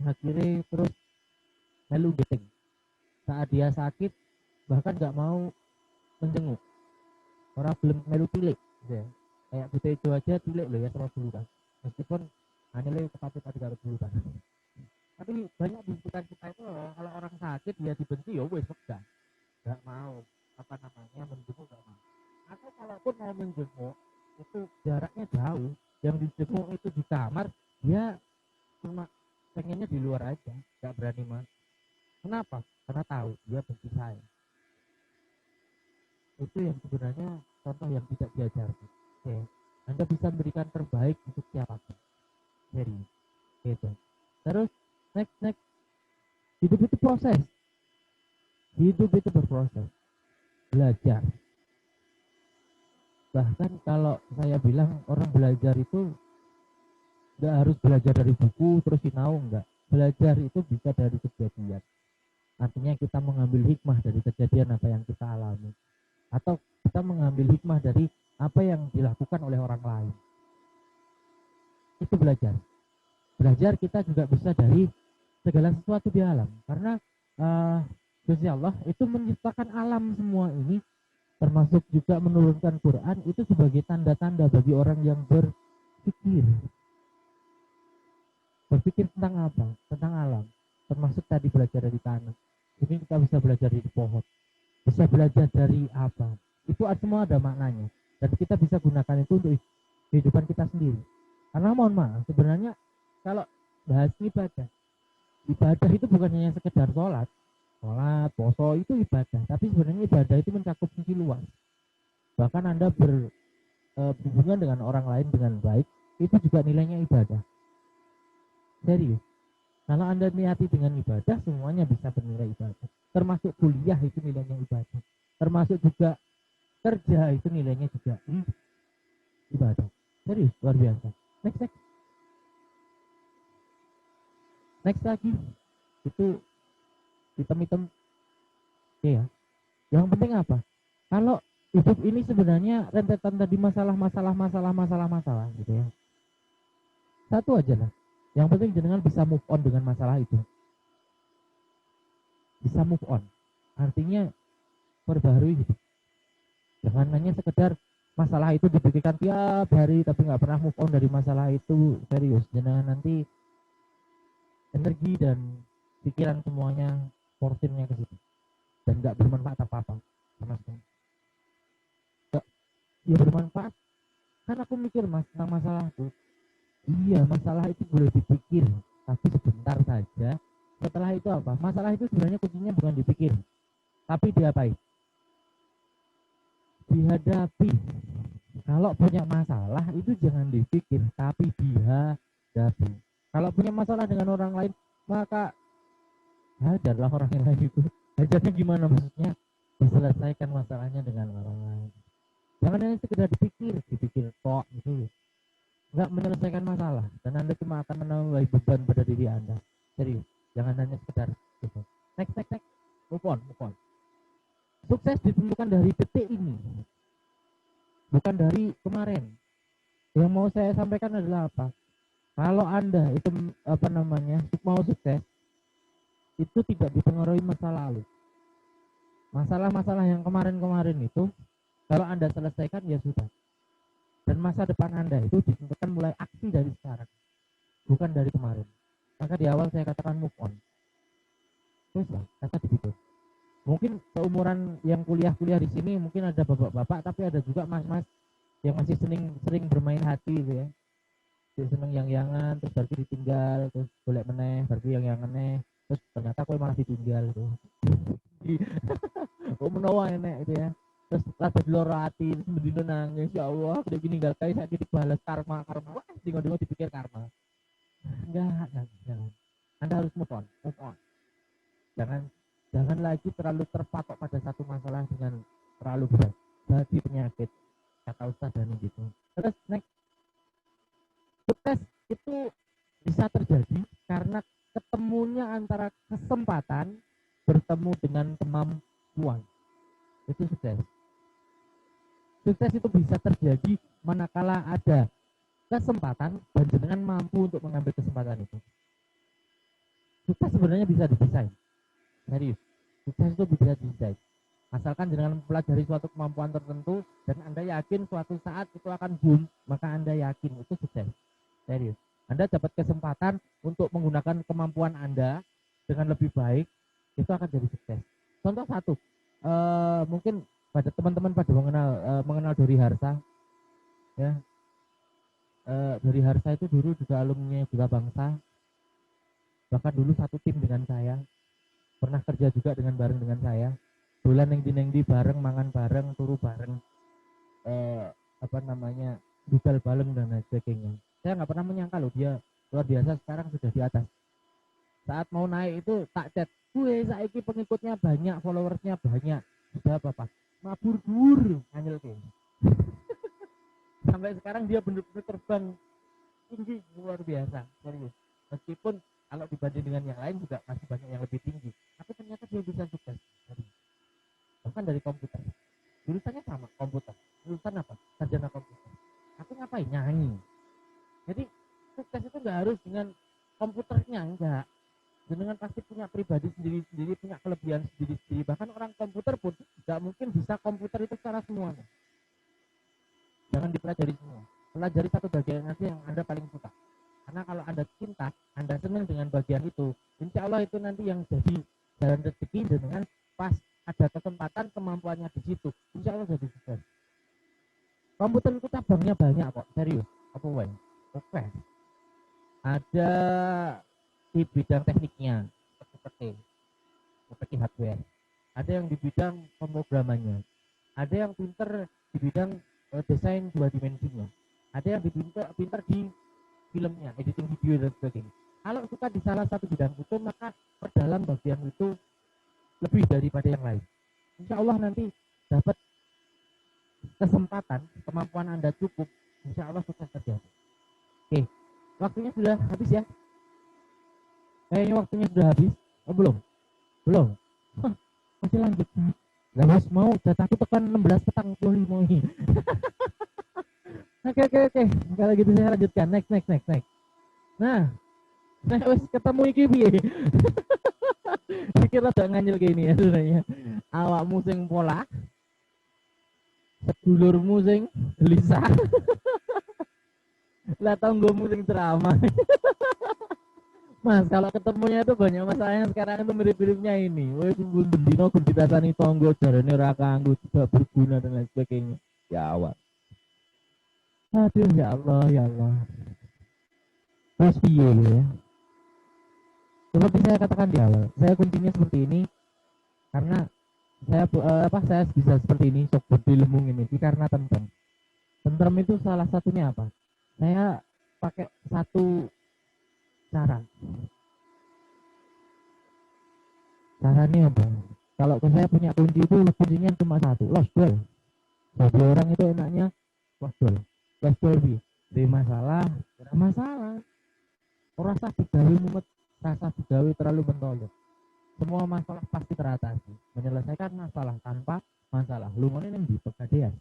akhirnya terus melu geting. Saat dia sakit bahkan nggak mau menjenguk, orang belum melu tilik gitu ya. Kayak Butejo aja tilik loh ya sama dulu kan, meskipun hanya tepatnya tadi kalau dulu kan. Tapi banyak di sekitar kita itu kalau orang sakit dia dibenci ya wes nggak mau menjenguk, nggak mau. Atau kalaupun mau menjenguk itu jaraknya jauh, yang dijenguk itu di kamar, dia cuma pengennya di luar aja, nggak berani mas. Kenapa? Karena tahu dia benci saya. Itu yang sebenarnya contoh yang tidak diajarkan. Oke, Anda bisa memberikan terbaik untuk siapapun. Jadi, gitu. Terus next, hidup itu proses. Hidup itu berproses. Belajar. Bahkan kalau saya bilang orang belajar itu nggak harus belajar dari buku terus sinau, enggak. Belajar itu bisa dari kejadian. Artinya kita mengambil hikmah dari kejadian apa yang kita alami, atau kita mengambil hikmah dari apa yang dilakukan oleh orang lain. Itu belajar. Belajar kita juga bisa dari segala sesuatu di alam. Karena Gusti Allah itu menciptakan alam semua ini, termasuk juga menurunkan Quran itu sebagai tanda-tanda bagi orang yang berpikir. Berpikir tentang apa? Tentang alam. Termasuk tadi belajar dari tanah. Ini kita bisa belajar dari pohon. Bisa belajar dari apa? Itu semua ada maknanya. Dan kita bisa gunakan itu untuk kehidupan kita sendiri. Karena mohon maaf, sebenarnya kalau bahas ibadah, ibadah itu bukan hanya sekedar sholat, poso itu ibadah. Tapi sebenarnya ibadah itu mencakup fungsi luas. Bahkan Anda berhubungan dengan orang lain dengan baik, itu juga nilainya ibadah. Serius. Kalau Anda niati dengan ibadah, semuanya bisa bernilai ibadah. Termasuk kuliah itu nilainya ibadah. Termasuk juga kerja itu nilainya juga ibadah. Serius, luar biasa. Next. Next lagi. Itu hitam-hitam. Oke ya. Yang penting apa? Kalau hidup ini sebenarnya rentetan tadi masalah gitu ya. Satu aja lah. Yang penting jenengan bisa move on dengan masalah itu. Bisa move on. Artinya perbaharui hidup. Jangan hanya sekedar masalah itu dipikirkan tiap hari tapi nggak pernah move on dari masalah itu. Serius, jenengan nanti energi dan pikiran semuanya porsinya ke situ dan nggak bermanfaat apa-apa sama sekali. Ya bermanfaat kan aku mikir mas tentang masalah itu. Iya, masalah itu boleh dipikir, tapi sebentar saja. Setelah itu apa? Masalah itu sebenarnya kuncinya bukan dipikir, tapi diapain? Dihadapi. Kalau punya masalah itu jangan dipikir, tapi dihadapi. Kalau punya masalah dengan orang lain, maka hajarlah orang yang lain itu. Hajarnya gimana maksudnya? Diselesaikan masalahnya dengan orang lain. Jangan hanya sekedar dipikir kok gitu. Nggak menyelesaikan masalah dan Anda cuma akan menambah beban pada diri Anda. Serius, jangan hanya sekedar gitu. Next. Move on. Sukses ditentukan dari detik ini, bukan dari kemarin. Yang mau saya sampaikan adalah apa? Kalau Anda itu mau sukses, itu tidak dipengaruhi masa lalu. Masalah-masalah yang kemarin itu, kalau Anda selesaikan ya sudah. Dan masa depan Anda itu ditentukan mulai aksi dari sekarang, bukan dari kemarin. Maka di awal saya katakan move on. Terus lah, kata begitu. Mungkin seumuran yang kuliah di sini mungkin ada bapak-bapak, tapi ada juga mas-mas yang masih sering bermain hati gitu ya. Dia seneng yang-yangan, terus baru ditinggal, terus boleh meneh, baru yang aneh, terus ternyata aku malah ditinggal tuh. Kok menawa enek gitu ya. Terus rada loro ati mendino nangis, ya Allah udah gini gak kayak saya dibalas karma wah dengo dipikir karma jangan Anda harus move on jangan lagi terlalu terpatok pada satu masalah dengan terlalu berat jadi penyakit kata Ustaz Dani gitu. Terus next, sukses itu bisa terjadi karena ketemunya antara kesempatan bertemu dengan kemampuan. Itu sukses. Sukses itu bisa terjadi manakala ada kesempatan dan jenengan mampu untuk mengambil kesempatan itu. Sukses sebenarnya bisa didesain. Serius. Sukses itu bisa didesain. Asalkan jenengan mempelajari suatu kemampuan tertentu dan Anda yakin suatu saat itu akan boom, maka Anda yakin itu sukses. Serius. Anda dapat kesempatan untuk menggunakan kemampuan Anda dengan lebih baik, itu akan jadi sukses. Contoh satu, mungkin pada teman-teman pada mengenal Dori Harsa ya. Dori Harsa itu dulu juga alumni Bela Bangsa, bahkan dulu satu tim dengan saya, pernah kerja juga bareng dengan saya, bulan neng di bareng, mangan bareng, turu bareng, budal bareng dan lain sebagainya. Saya nggak pernah menyangka loh dia luar biasa, sekarang sudah di atas. Saat mau naik itu tak chat, gue saiki pengikutnya banyak, followersnya banyak, sudah apa mabur-bur anyel ke. Sampai sekarang dia benar-benar terbang tinggi luar biasa, serius. Meskipun kalau dibanding dengan yang lain juga masih banyak yang lebih tinggi, tapi ternyata dia bisa sukses. Bahkan dari komputer, jurusannya sama komputer. Jurusan apa? Sarjana komputer. Aku ngapain? Nyanyi. Jadi sukses itu nggak harus dengan komputernya, enggak. jenengan pasti punya pribadi sendiri-sendiri, punya kelebihan sendiri-sendiri. Bahkan orang komputer pun nggak mungkin bisa komputer itu secara semuanya. Jangan dipelajari semua. Pelajari satu bagian aja yang Anda paling suka. Karena kalau Anda cinta, Anda senang dengan bagian itu, insya Allah itu nanti yang jadi jalan rezeki dengan pas ada kesempatan kemampuannya di situ, insya Allah jadi sukses. Komputer itu cabangnya banyak kok, serius. Apa wae? Oke. Ada di bidang tekniknya, seperti hardware. Ada yang di bidang pemrogramannya. Ada yang pinter di bidang desain 2 dimensinya. Ada yang pinter di filmnya, editing video dan sebagainya. Kalau suka di salah satu bidang itu, maka perdalam bagian itu lebih daripada yang lain. Insya Allah nanti dapat kesempatan, kemampuan Anda cukup, insya Allah sukses terjadi. Oke, waktunya sudah habis ya? Kayaknya waktunya sudah habis. Oh belum? Belum? Hah, masih lanjut. Gak harus mau, jatahku tekan 16:45 ini. Oke. Kalau gitu saya lanjutkan. Next. Nah, saya wis ketemu iki piye? Pikir rada nganyel kayak ini ya sebenarnya. Awakmu sing pola, sedulurmu sing gelisah. Lah tanggomu sing ceramah. Mas, kalau ketemunya itu banyak masalahnya sekarang itu mirip-miripnya ini. Woi, sungguh bendino ditasani tonggo, jarane ora kanggo, tidak berguna dan lain sebagainya. Ya awak. Aduh, ya Allah. Terus piye ya? Seperti saya katakan di awal, saya kuncinya seperti ini karena saya bisa seperti ini, sok berdilemung ini karena tentrem. Tentrem itu salah satunya apa? Saya pakai satu cara. Caranya apa? Kalau saya punya kunci itu kuncinya cuma satu, lost goal. Bagi orang itu enaknya lost goal. Lost goal di masalah, tidak masalah. Orang rasa digawe mumet, rasa digawe terlalu mentolok. Semua masalah pasti teratasi. Menyelesaikan masalah tanpa masalah. Lu mau ning di pegadaian.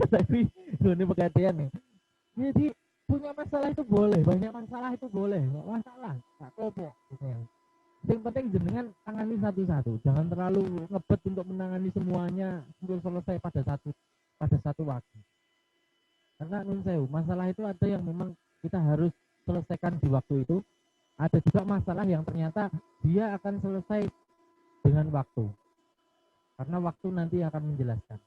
Tapi ini pegadaian nih. Jadi punya masalah itu boleh, banyak masalah itu boleh, nggak masalah, nggak apa-apa. Yang penting jenengan tangani satu-satu, jangan terlalu ngebet untuk menangani semuanya untuk selesai pada satu waktu. Karena masalah itu ada yang memang kita harus selesaikan di waktu itu, ada juga masalah yang ternyata dia akan selesai dengan waktu. Karena waktu nanti akan menjelaskan.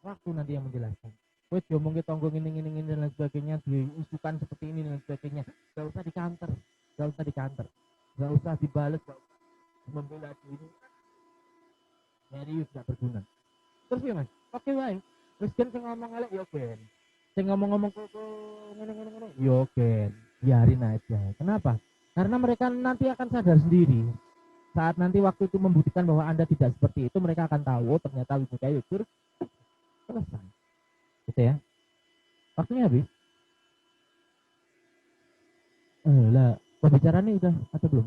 Waktu nanti yang menjelaskan. Wes diomong ke tonggo ini dan lain sebagainya, diusukan seperti ini dan sebagainya. Gak usah di counter, gak usah dibales, gak usah membela diri. Serius gak berguna. Terus ya mas, oke baik. Terus kan saya ngomong elek yo ben. Saya ngomong ngene, yo ben. Biarin aja. Kenapa? Karena mereka nanti akan sadar sendiri. Saat nanti waktu itu membuktikan bahwa Anda tidak seperti itu, mereka akan tahu oh, ternyata ibu kayu selesai. Gitu ya. Waktunya habis. Lah, pembicaraan ini udah atau belum?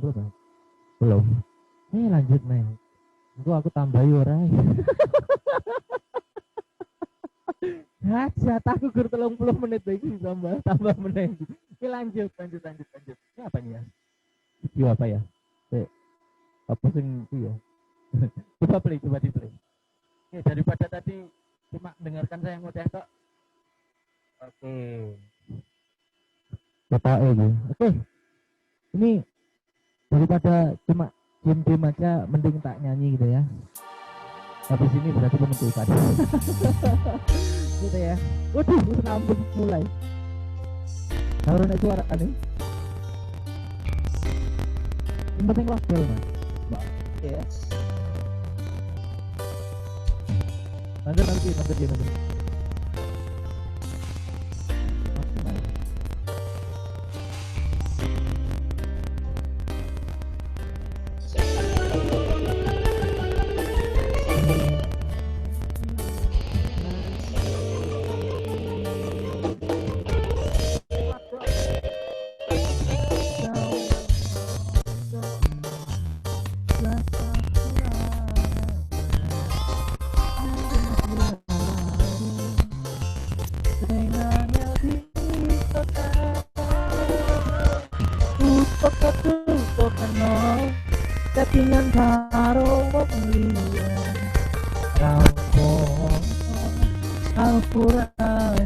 Belum. Lanjut nih. Aku tambahi orang. Jatahku gur 30 menit lagi tambah menit. Oke, lanjut. Ini apa nih ya? Video apa ya? Apa sing itu ya? Coba di play. Oke, daripada tadi cuma dengarkan saya ngoceh kok. Oke. Bapak ini. Oke. Ini daripada cuma diam aja mending tak nyanyi gitu ya. Habis ini berarti menentukan. Gitu ya. Waduh, senambung mulai. Kalau ada suara aneh. Yang penting waktu mas. Oke ya. Nanti. dengan karo liya rampung Al-Qur'an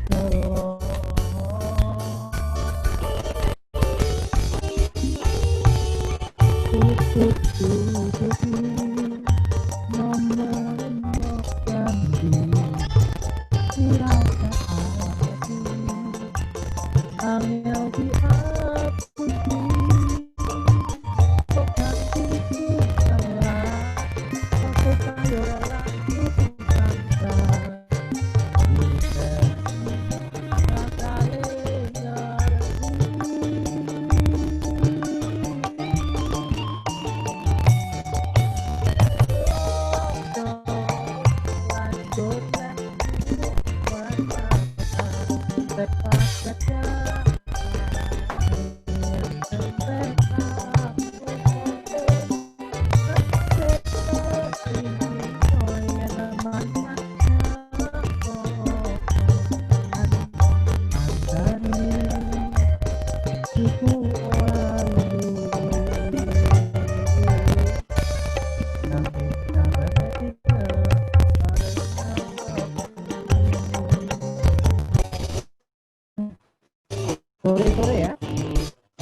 sore-sore ya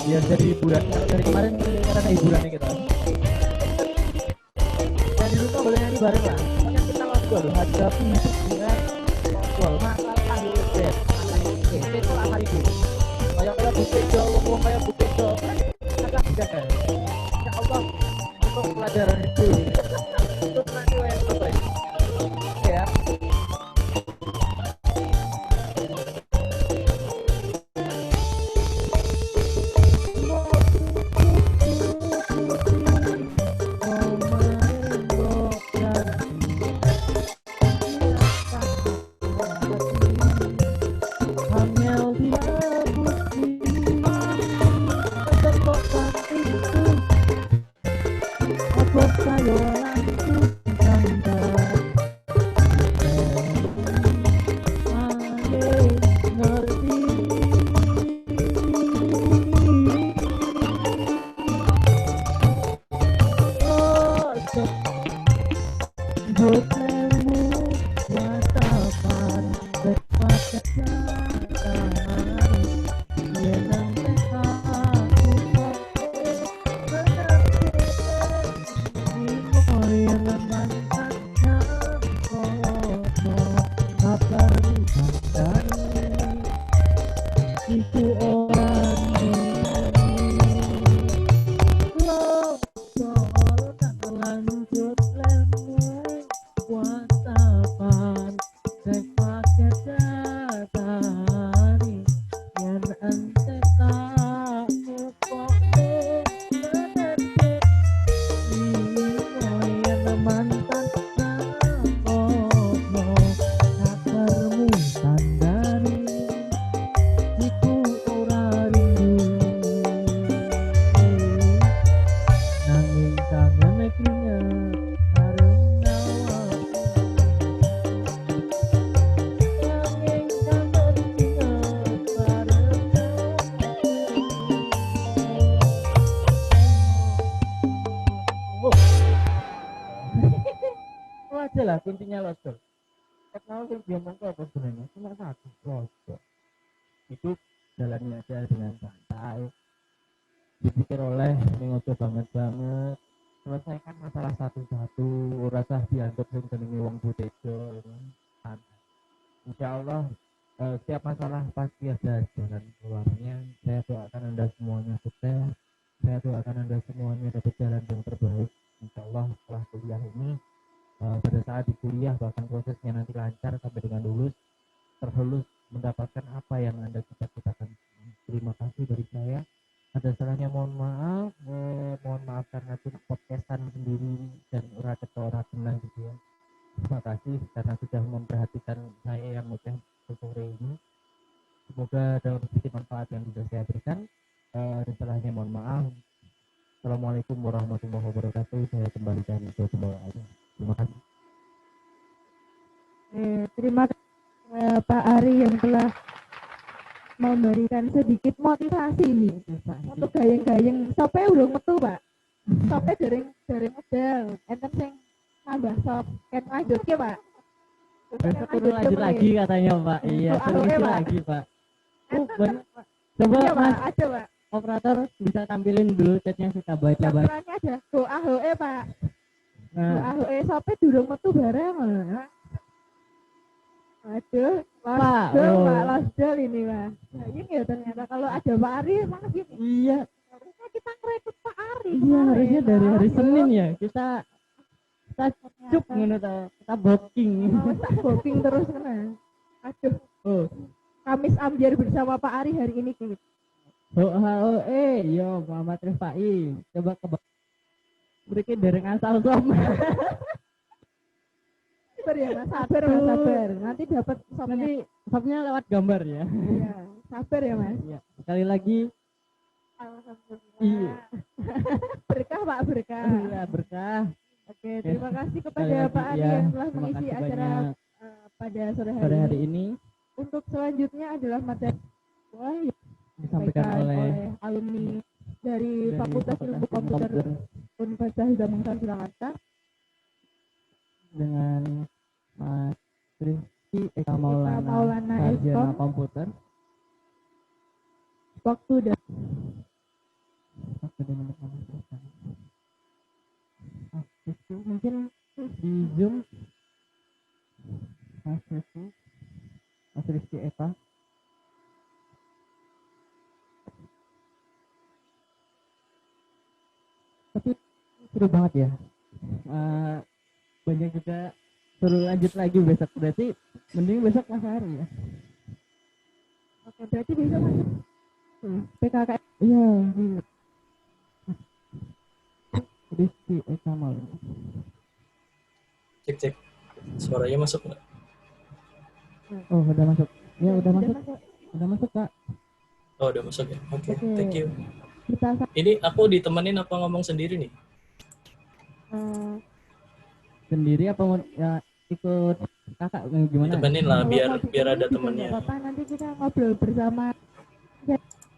biar jadi hiburan dari kemarin karena hiburan nih kita dan di rumah boleh nyanyi bareng lah kan kita ngobrol loh hadapi hidup dengan ngobrol masalah hidup itu apa itu kayak bukit jauh kayak bukit jauh agak tidak kan ya Allah untuk pelajaran itu untuk nanti yang terbaik ya aja lah kuncinya lodol teknologi yang biasa apa sebenarnya cuma satu lodol itu jalannya aja dengan santai dipikir oleh mengojo banget selesaikan masalah satu-satu rasa dianggap yang jenenge wong botejo insya Allah setiap masalah pasti ada jalan keluarnya. Saya doakan Anda semuanya sukses, saya doakan Anda semuanya dapat jalan yang terbaik insya Allah setelah kuliah ini. Pada saat di kuliah bahkan prosesnya nanti lancar sampai dengan lulus terlulus mendapatkan apa yang Anda cita-citakan. Terima kasih dari saya. Ada salahnya mohon maaf karena itu podcastan sendiri dan ora ketora tenang gitu ya. Terima kasih karena sudah memperhatikan saya yang udah sore ini. Semoga ada sedikit manfaat yang bisa saya berikan. Dan salahnya mohon maaf. Assalamualaikum warahmatullahi wabarakatuh. Saya kembalikan ke pembawaannya. Terima kasih. Terima kasih Pak Ari yang telah memberikan sedikit motivasi nih untuk gayeng-gayeng sampai urung metu Pak. Sopnya dari model. Enten sing nambah sop. Kan lanjut ya, Pak. Besok turun lanjut lagi katanya Pak. Iya, Oh, turun Pak. lagi Pak. Banyak Pak. Iya, Coba Pak. Mas Ada, Pak. operator bisa tampilin dulu chatnya kita baca Pak. Campurannya ada doa hoe, Pak. Nah, Doa hoe sopnya durung metu bareng. Aduh, Pak, losdol, oh. Pak, losdol ini, Pak. Nah, ini ya ternyata kalau ada Pak Ari emang gini. iya, Harusnya kita ngerekrut Pak Ari. iya kemarin. harusnya dari hari Aduh. Senin ya kita cuk Ternyata. ngono ta, kita booking. Oh, kita booking terus kena. Aduh, Oh, Kamis Ambiar bersama Pak Ari hari ini. yo Muhammad Rifai. Coba berikan dereng asal som. Sabar ya, Mas. Sabar, Mas. Sabar. Nanti dapat sopnya. Nanti sopnya lewat gambar ya. Iya, sabar ya, Mas. Iya, sekali lagi Alhamdulillah. iya. Berkah, Pak, berkah. Alhamdulillah berkah. Oke, terima kasih Sekali kepada lagi, Pak Ari ya, yang telah terima mengisi kasih acara banyak pada sore pada hari hari ini. ini Untuk selanjutnya adalah materi yang disampaikan oleh alumni dari dari Fakultas Ilmu Komputer Universitas Hidayat Surakarta dengan Mas Rizky Eka Maulana, Maulana sarjana Eskom. komputer. Waktu dan Rizky mungkin di Zoom Mas Rizky Eka. Tapi seru banget ya. Banyak juga suruh lanjut lagi besok, berarti mending besok Mas Hari ya. oke, berarti bisa masuk PKKM. Iya, iya. Rizky Eka Maulana. Cek. Suaranya masuk nggak? Oh, udah masuk. Ya, udah masuk. Udah masuk, Kak. Oh, udah masuk ya. Oke, Oke. thank you. Kita Ini aku ditemenin apa ngomong sendiri nih? Sendiri apa mau ya ikut Kakak gimana? Ditemenin lah kalau biar mau biar ditemani ada juga temennya. nggak apa-apa, nanti kita ngobrol bersama.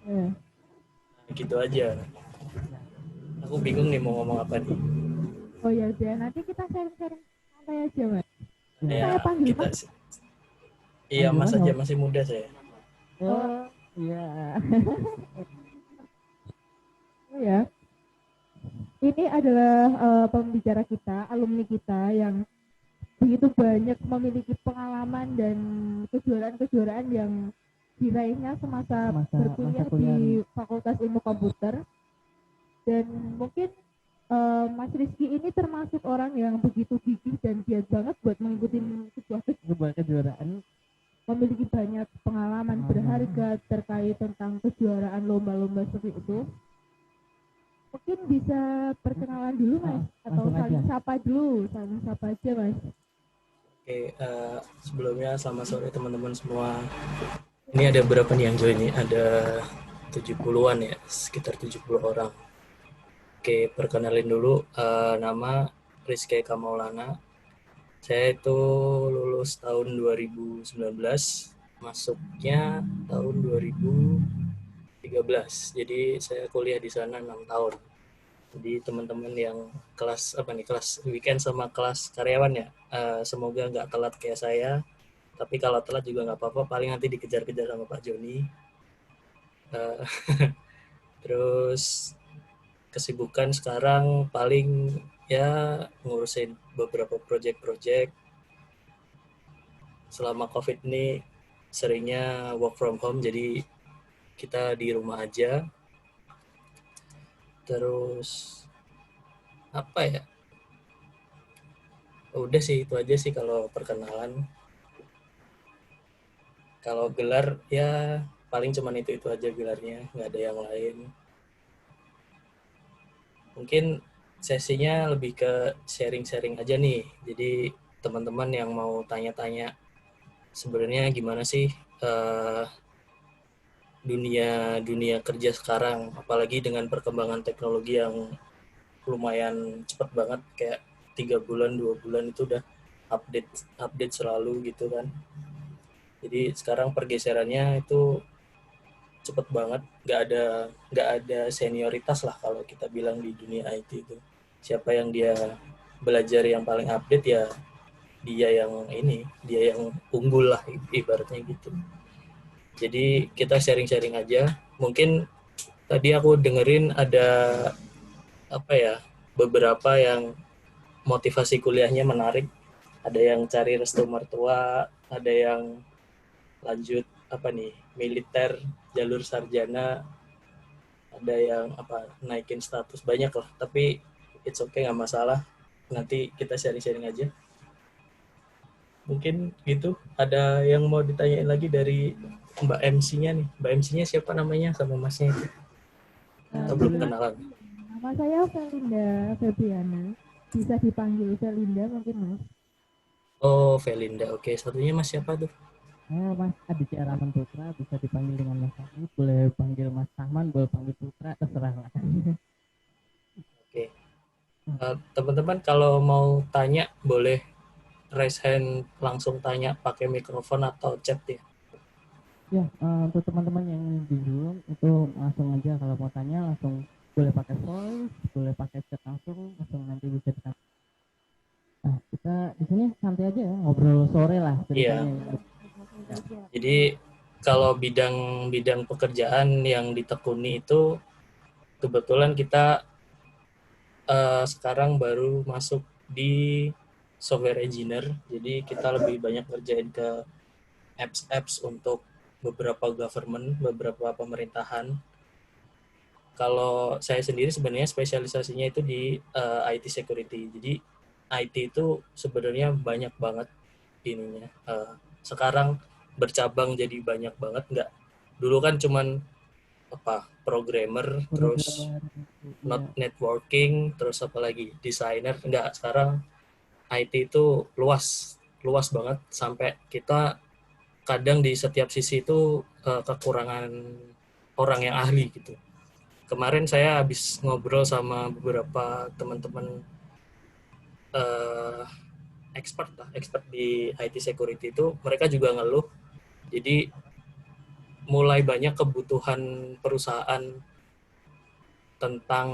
Ya. Gitu aja. Aku bingung nih mau ngomong apa nih. Oh ya udah, nanti kita sharing-sharing santai aja, Mas. Ya, Saya panggil kita Mas. Iya, Mas Panggil aja masih muda saya. Oh, iya. Oh ya. Ini adalah pembicara kita, alumni kita yang begitu banyak memiliki pengalaman dan kejuaraan-kejuaraan yang diraihnya semasa Masa berkuliah kuliah. di Fakultas Ilmu Komputer. Dan mungkin Mas Rizky ini termasuk orang yang begitu gigih dan giat banget buat mengikuti Sebuah kejuaraan. memiliki banyak pengalaman berharga terkait tentang kejuaraan lomba-lomba seperti itu. Mungkin bisa perkenalan dulu, Mas, atau langsung saling aja. sapa dulu, saling sapa aja, Mas. Oke, sebelumnya selamat sore teman-teman semua. Ini ada berapa nih yang join nih? Ada 70-an ya, sekitar 70 orang. Oke, perkenalin dulu, nama Rizky Eka Maulana. Saya itu lulus tahun 2019, masuknya tahun 2013. Jadi saya kuliah di sana 6 tahun. Jadi teman-teman yang kelas weekend sama kelas karyawan ya, semoga nggak telat kayak saya. Tapi kalau telat juga nggak apa-apa, paling nanti dikejar-kejar sama Pak Joni. Terus kesibukan sekarang paling ya ngurusin beberapa project-project. Selama COVID ini seringnya work from home, jadi kita di rumah aja. Terus apa ya? Udah sih, itu aja sih kalau perkenalan. Kalau gelar ya paling cuman itu aja gelarnya, nggak ada yang lain. Mungkin sesinya lebih ke sharing-sharing aja nih. Jadi teman-teman yang mau tanya-tanya sebenarnya gimana sih dunia kerja sekarang, apalagi dengan perkembangan teknologi yang lumayan cepat banget, kayak 3 bulan 2 bulan itu udah update selalu gitu kan. Jadi sekarang pergeserannya itu cepet banget, nggak ada senioritas lah kalau kita bilang di dunia IT itu. Siapa yang dia belajar yang paling update ya dia yang unggul lah ibaratnya gitu. Jadi kita sharing-sharing aja. Mungkin tadi aku dengerin ada apa ya, beberapa yang motivasi kuliahnya menarik. Ada yang cari restu mertua, ada yang lanjut apa nih, militer, jalur sarjana, ada yang apa naikin status, banyak lah. Tapi it's okay, nggak masalah. Nanti kita sharing-sharing aja. Mungkin gitu. Ada yang mau ditanyain lagi dari Mbak MC-nya nih. Mbak MC-nya siapa namanya sama masnya itu? Atau belum kenalan? Nama saya Felinda Febriana. Bisa dipanggil Felinda mungkin, Mas. Oh, Felinda. Oke, satunya Mas siapa tuh? Mas Aditya Rahman Putra, bisa dipanggil dengan Mas Rahman, boleh panggil Mas Rahman, boleh panggil Putra, terserah lah. Oke. Teman-teman kalau mau tanya boleh raise hand, langsung tanya pakai mikrofon atau chat ya. Ya, untuk teman-teman yang di Zoom itu langsung aja kalau mau tanya langsung boleh pakai voice, boleh pakai chat langsung nanti bisa dikasih. Nah, kita di sini santai aja ya, ngobrol sore lah ceritanya. Jadi kalau bidang pekerjaan yang ditekuni itu kebetulan kita sekarang baru masuk di software engineer. Jadi kita lebih banyak ngerjain ke apps untuk beberapa government, beberapa pemerintahan. Kalau saya sendiri sebenarnya spesialisasinya itu di IT security. Jadi IT itu sebenarnya banyak banget ininya. Sekarang bercabang jadi banyak banget. Nggak, dulu kan cuman programmer, terus networking, terus apa lagi desainer. Enggak, sekarang IT itu luas banget sampai kita kadang di setiap sisi itu kekurangan orang yang ahli gitu. Kemarin saya habis ngobrol sama beberapa teman-teman expert di IT security itu, mereka juga ngeluh. Jadi mulai banyak kebutuhan perusahaan tentang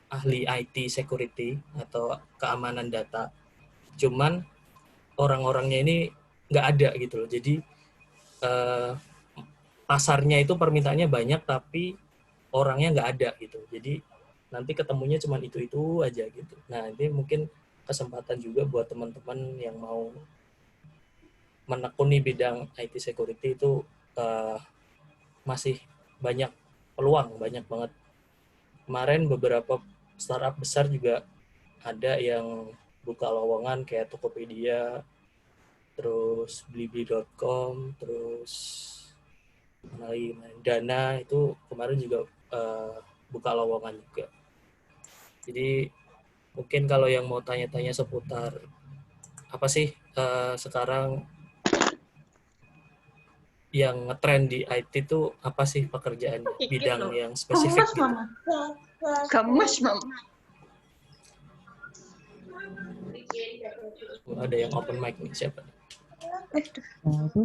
ahli IT security atau keamanan data. Cuman orang-orangnya ini nggak ada gitu loh. Jadi pasarnya itu permintaannya banyak tapi orangnya nggak ada gitu. Jadi nanti ketemunya cuma itu aja gitu. Nah, ini mungkin kesempatan juga buat teman-teman yang mau menekuni bidang IT security itu masih banyak peluang, banyak banget. Kemarin beberapa startup besar juga ada yang buka lowongan kayak Tokopedia, terus blibli.com, terus Dana itu kemarin juga buka lowongan juga. Jadi mungkin kalau yang mau tanya-tanya seputar apa sih sekarang yang ngetrend di IT itu apa sih pekerjaannya, bidang yang spesifik gitu. Gemes, Mama. Ada yang open mic nih, siapa? Nah, itu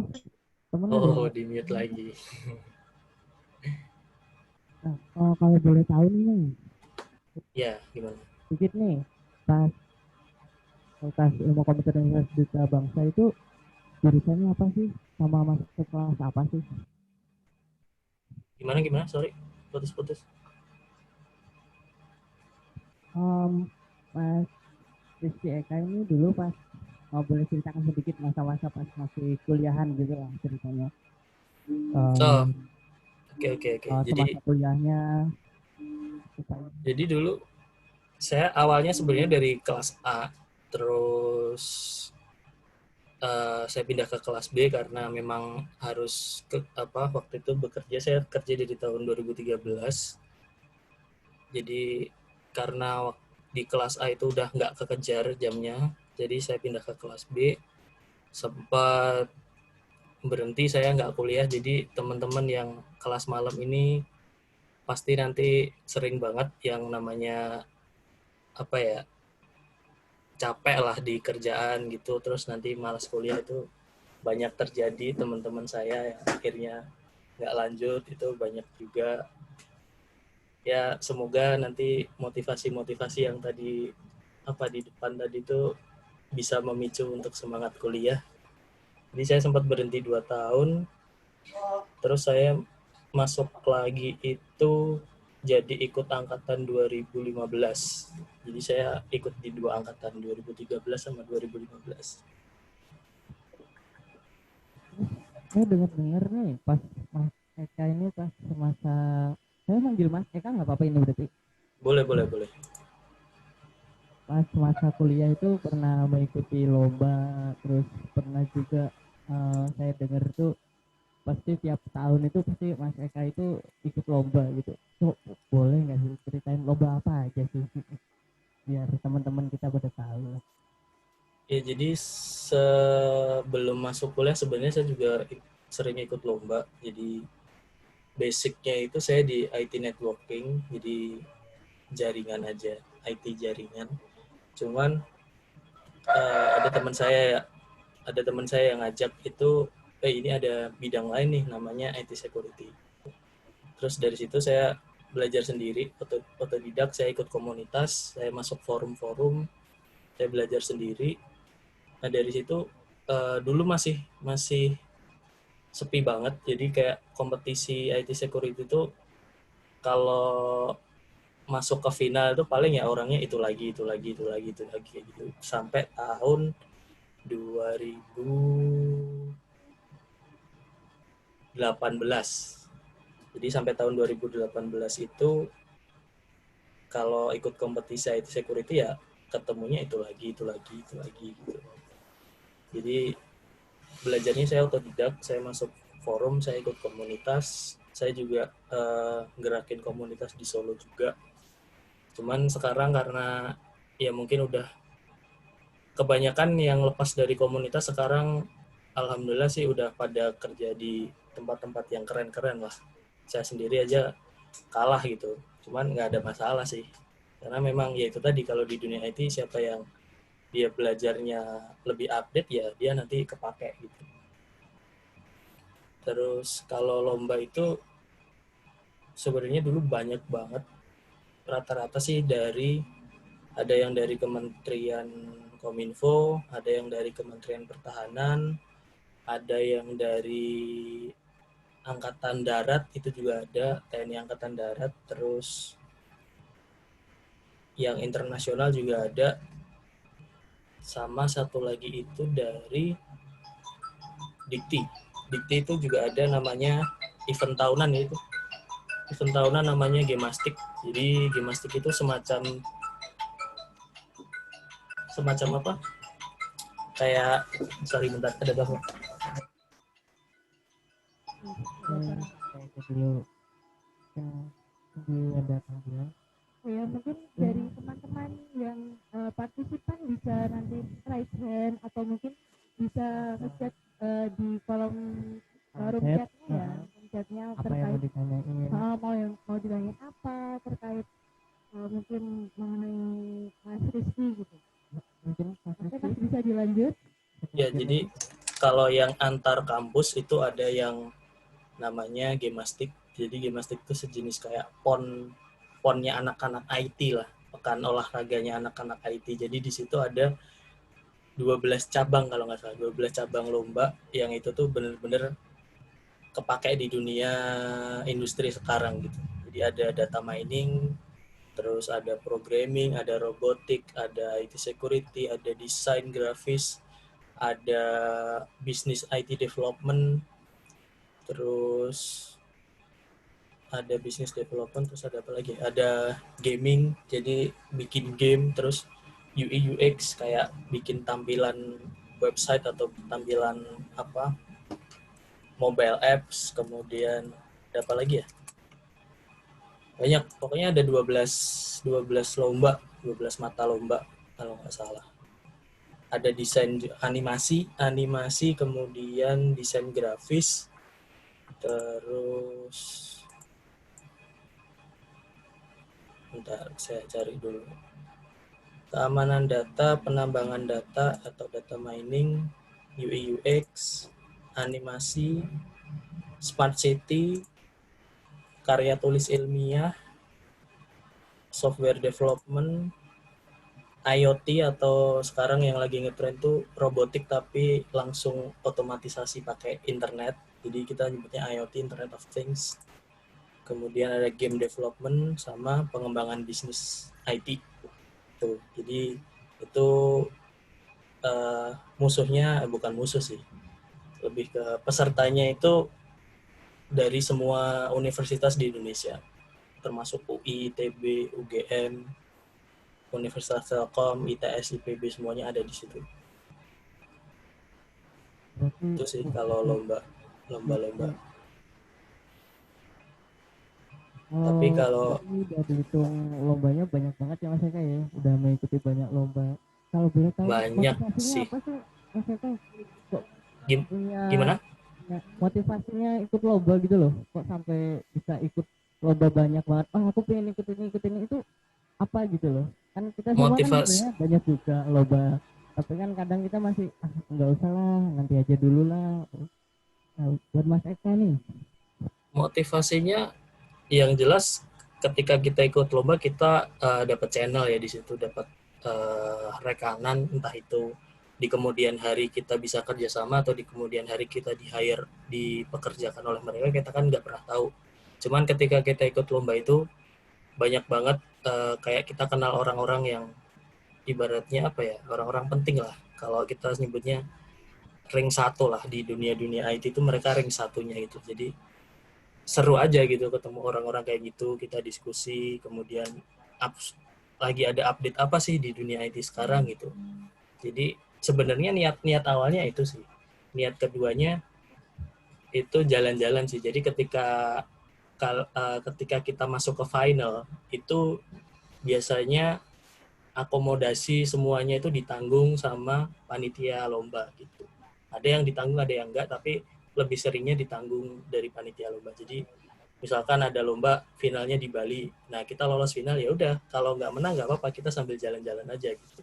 temen Oh, di mute lagi. Nah, kalau boleh tahu nih, Ya, gimana? sedikit nih, pas ilmu komputer Universitas Bangsa itu jurusannya apa sih? Sama masuk ke kelas apa sih? Gimana? Sorry, putus-putus. Mas Rizky Eka ini dulu pas boleh ceritakan sedikit masa-masa pas masih kuliahan gitu lah ceritanya. Oke. Semasa kuliahnya. Jadi dulu saya awalnya sebenarnya dari kelas A, terus saya pindah ke kelas B karena memang harus waktu itu bekerja. Saya kerja dari tahun 2013. Jadi karena di kelas A itu udah nggak kekejar jamnya, jadi saya pindah ke kelas B. Sempat berhenti, saya nggak kuliah. Jadi teman-teman yang kelas malam ini pasti nanti sering banget yang namanya capek lah di kerjaan gitu, terus nanti malas kuliah itu banyak terjadi. Teman-teman saya yang akhirnya nggak lanjut itu banyak juga. Ya semoga nanti motivasi-motivasi yang tadi di depan tadi itu bisa memicu untuk semangat kuliah. Jadi saya sempat berhenti 2 tahun, terus saya masuk lagi itu jadi ikut angkatan 2015. Jadi saya ikut di 2 angkatan, 2013 sama 2015. Saya dengar-dengar nih pas Mas Eka ini pas semasa, saya manggil Mas Eka nggak apa-apa ini berarti, Boleh. pas masa kuliah itu pernah mengikuti lomba, terus pernah juga saya dengar tuh pasti tiap tahun itu pasti Mas Eka itu ikut lomba gitu. Tuh boleh nggak sih ceritain lomba apa aja sih biar teman-teman kita pada tahu. Ya jadi sebelum masuk kuliah sebenarnya saya juga sering ikut lomba. Jadi basicnya itu saya di IT networking, jadi jaringan aja, IT jaringan. Cuman ada teman saya yang ngajak itu, ini ada bidang lain nih namanya IT security. Terus dari situ saya belajar sendiri, otodidak, saya ikut komunitas, saya masuk forum-forum, saya belajar sendiri. Nah dari situ dulu masih sepi banget, jadi kayak kompetisi IT security itu kalau masuk ke final itu paling ya orangnya itu lagi kayak gitu sampai tahun 2018. Jadi sampai tahun 2018 itu kalau ikut kompetisi IT security ya ketemunya itu lagi gitu. Jadi belajarnya saya otodidak, saya masuk forum, saya ikut komunitas, saya juga gerakin komunitas di Solo juga. Cuman sekarang karena ya mungkin udah kebanyakan yang lepas dari komunitas sekarang, alhamdulillah sih udah pada kerja di tempat-tempat yang keren-keren lah. Saya sendiri aja kalah gitu, cuman nggak ada masalah sih. Karena memang ya itu tadi, kalau di dunia IT siapa yang dia belajarnya lebih update ya dia nanti kepake gitu. Terus kalau lomba itu sebenarnya dulu banyak banget, rata-rata sih ada yang dari Kementerian Kominfo, ada yang dari Kementerian Pertahanan, ada yang dari Angkatan Darat, itu juga ada, TNI Angkatan Darat, terus yang internasional juga ada, sama satu lagi itu dari Dikti. Dikti itu juga ada namanya event tahunan, itu event tahunan namanya Gemastik. Jadi Gemastik itu semacam apa, kayak bentar ada gangguan. Kayak dulu yang ada panggilan. Ya mungkin dari teman-teman yang partisipan bisa nanti raise hand atau mungkin bisa ngechat di kolom room Chat, chatnya ya, room chatnya apa yang mau terkait ditanyain. mau ditanyain apa terkait mungkin mengenai Mas Rizky gitu. Mungkin Mas Oke, Rizky. Mas bisa dilanjut. Ya, jadi kalau yang antar kampus itu ada yang namanya Gemastik. Jadi Gemastik itu sejenis kayak ponnya anak-anak IT lah, pekan olahraganya anak-anak IT. Jadi di situ ada 12 cabang kalau nggak salah, 12 cabang lomba yang itu tuh bener-bener kepake di dunia industri sekarang gitu. Jadi ada data mining, terus ada programming, ada robotik, ada IT security, ada desain grafis, ada bisnis IT development, terus ada bisnis development, terus ada apa lagi? Ada gaming, jadi bikin game, terus UI UX kayak bikin tampilan website atau tampilan mobile apps, kemudian ada apa lagi ya? Banyak, pokoknya ada 12 lomba, 12 mata lomba kalau nggak salah. Ada desain animasi, kemudian desain grafis, terus bentar saya cari dulu. Keamanan data, penambangan data atau data mining, UI UX, animasi, smart city, karya tulis ilmiah, software development, IoT atau sekarang yang lagi ngetrend tuh robotik tapi langsung otomatisasi pakai internet. Jadi kita nyebutnya IoT, Internet of Things. Kemudian ada game development sama pengembangan bisnis IT. Tuh. Jadi itu musuhnya bukan musuh sih. Lebih ke pesertanya itu dari semua universitas di Indonesia. Termasuk UI, ITB, UGM, Universitas Telkom, ITS, IPB semuanya ada di situ. Berarti Itu sih kalau lomba-lomba. Tapi kalau berarti udah dihitung lombanya banyak banget ya Mas Eka ya, udah mengikuti banyak lomba. Kalau boleh tahu banyak motivasinya sih. apa sih Mas Eka? Kok punya Gimana? motivasinya ikut lomba gitu loh? Kok sampai bisa ikut lomba banyak banget? Oh aku pengen ikutin itu apa gitu loh? Kan kita semua kan Motivasi sebenarnya banyak juga lomba, tapi kan kadang kita masih nggak usah lah, nanti aja dulu lah. Nah, buat Mas Eka nih, motivasinya yang jelas ketika kita ikut lomba kita dapat channel ya di situ, dapat rekanan, entah itu di kemudian hari kita bisa kerjasama atau di kemudian hari kita di hire, dipekerjakan oleh mereka, kita kan nggak pernah tahu. Cuman ketika kita ikut lomba itu banyak banget kayak kita kenal orang-orang yang ibaratnya apa ya, orang-orang penting lah. Kalau kita nyebutnya ring satu lah di dunia IT itu, mereka ring satunya itu. Jadi seru aja gitu ketemu orang-orang kayak gitu, kita diskusi, kemudian lagi ada update apa sih di dunia IT sekarang gitu. Jadi sebenarnya niat awalnya itu sih. Niat keduanya itu jalan-jalan sih. Jadi ketika kita masuk ke final itu biasanya akomodasi semuanya itu ditanggung sama panitia lomba gitu. Ada yang ditanggung, ada yang enggak, tapi lebih seringnya ditanggung dari panitia lomba. Jadi misalkan ada lomba finalnya di Bali, nah kita lolos final ya udah, kalau nggak menang nggak apa-apa, kita sambil jalan-jalan aja gitu.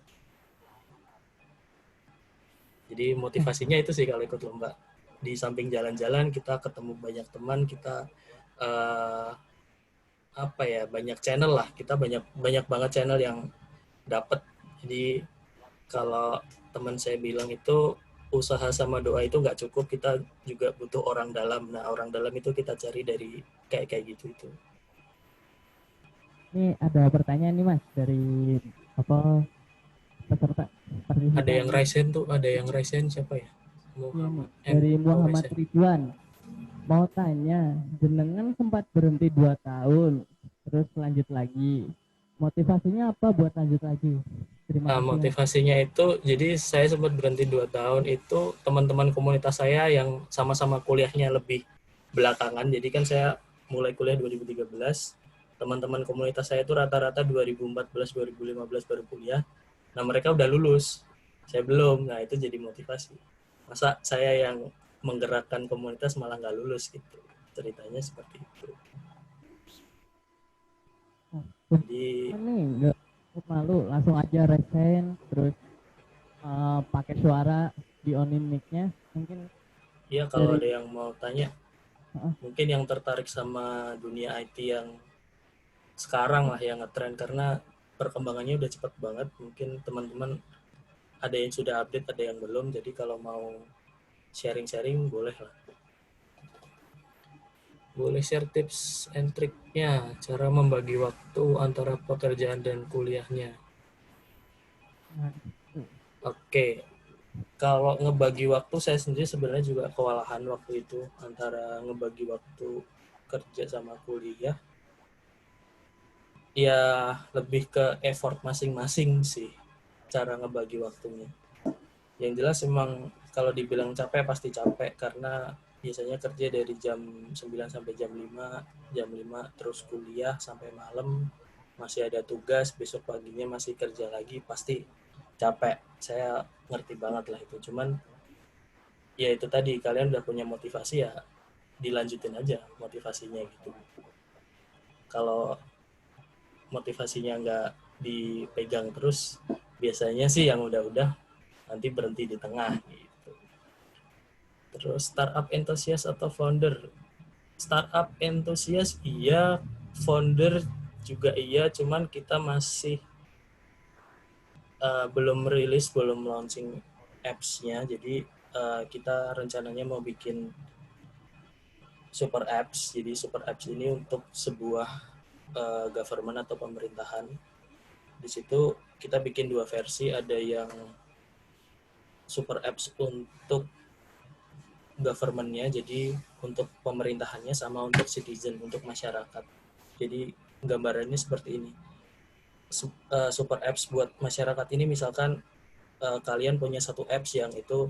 Jadi motivasinya itu sih kalau ikut lomba. Di samping jalan-jalan kita ketemu banyak teman, kita apa ya, banyak channel lah, kita banyak banget channel yang dapat. Jadi kalau teman saya bilang itu usaha sama doa itu nggak cukup, kita juga butuh orang dalam. Nah orang dalam itu kita cari dari kayak gitu itu. ini ada pertanyaan nih Mas dari apa peserta Ada yang partisipan. raise hand tuh, ada yang raise hand siapa ya? Iya nih, Muhammad dari Muhammad raise hand. Ridwan. Mau tanya, jenengan sempat berhenti 2 tahun, terus lanjut lagi. Motivasinya apa buat lanjut lagi? Terima kasih Mas. Motivasinya itu, jadi saya sempat berhenti 2 tahun itu teman-teman komunitas saya yang sama-sama kuliahnya lebih belakangan. Jadi kan saya mulai kuliah 2013, teman-teman komunitas saya itu rata-rata 2014-2015 baru kuliah. Nah mereka udah lulus, saya belum. Nah itu jadi motivasi. Masa saya yang menggerakkan komunitas malah nggak lulus gitu. Ceritanya seperti itu. Jadi Ini nggak malu, langsung aja resign, terus pakai suara di onin mic-nya. Mungkin ya kalau dari ada yang mau tanya, mungkin yang tertarik sama dunia IT yang sekarang lah yang ngetrend, karena perkembangannya udah cepat banget. Mungkin teman-teman ada yang sudah update, ada yang belum. Jadi kalau mau sharing-sharing boleh lah. Boleh share tips and triknya cara membagi waktu antara pekerjaan dan kuliahnya. Oke. Kalau ngebagi waktu, saya sendiri sebenarnya juga kewalahan waktu itu antara ngebagi waktu kerja sama kuliah. Ya lebih ke effort masing-masing sih cara ngebagi waktunya. Yang jelas emang kalau dibilang capek pasti capek, karena biasanya kerja dari jam 9 sampai jam 5 terus kuliah sampai malam, masih ada tugas, besok paginya masih kerja lagi, pasti capek. Saya ngerti banget lah itu. Cuman ya itu tadi, kalian udah punya motivasi ya dilanjutin aja motivasinya gitu. Kalau motivasinya nggak dipegang terus, biasanya sih yang udah nanti berhenti di tengah gitu. Terus startup enthusiast atau founder, startup entusias iya, founder juga iya, cuman kita masih belum rilis, belum launching apps-nya. Jadi kita rencananya mau bikin super apps. Jadi super apps ini untuk sebuah government atau pemerintahan. Di situ kita bikin 2 versi, ada yang super apps untuk government-nya, jadi untuk pemerintahannya, sama untuk citizen, untuk masyarakat. Jadi gambarannya seperti ini. Super apps buat masyarakat ini misalkan kalian punya satu apps yang itu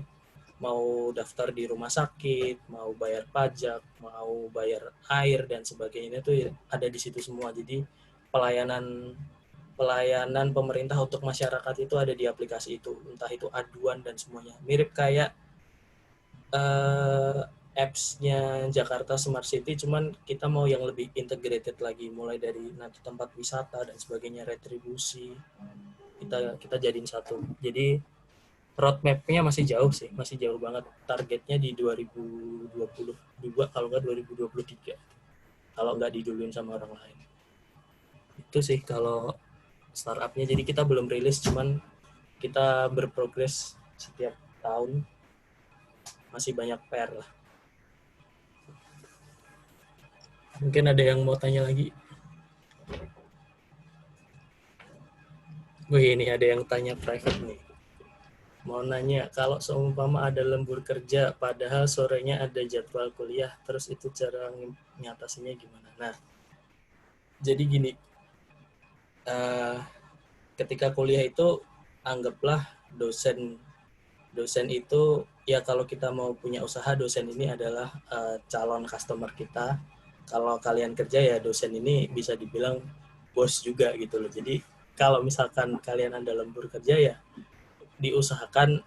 mau daftar di rumah sakit, mau bayar pajak, mau bayar air dan sebagainya, itu ada di situ semua. Jadi pelayanan pemerintah untuk masyarakat itu ada di aplikasi itu, entah itu aduan dan semuanya. Mirip kayak apps-nya Jakarta Smart City, cuman kita mau yang lebih integrated lagi, mulai dari nanti tempat wisata dan sebagainya, retribusi, kita jadiin satu. Jadi roadmap-nya masih jauh sih, masih jauh banget. Targetnya di 2022, kalau nggak 2023. Kalau nggak diduluin sama orang lain. Itu sih kalau startup-nya. Jadi kita belum rilis, cuman kita berprogres setiap tahun. Masih banyak PR lah. Mungkin ada yang mau tanya lagi? Wih, ini ada yang tanya private nih. Mau nanya, kalau seumpama ada lembur kerja, padahal sorenya ada jadwal kuliah, terus itu cara nyatasinya gimana? Nah, jadi gini, ketika kuliah itu anggaplah dosen itu ya, kalau kita mau punya usaha, dosen ini adalah calon customer kita. Kalau kalian kerja ya dosen ini bisa dibilang bos juga gitu loh. Jadi kalau misalkan kalian ada lembur kerja ya diusahakan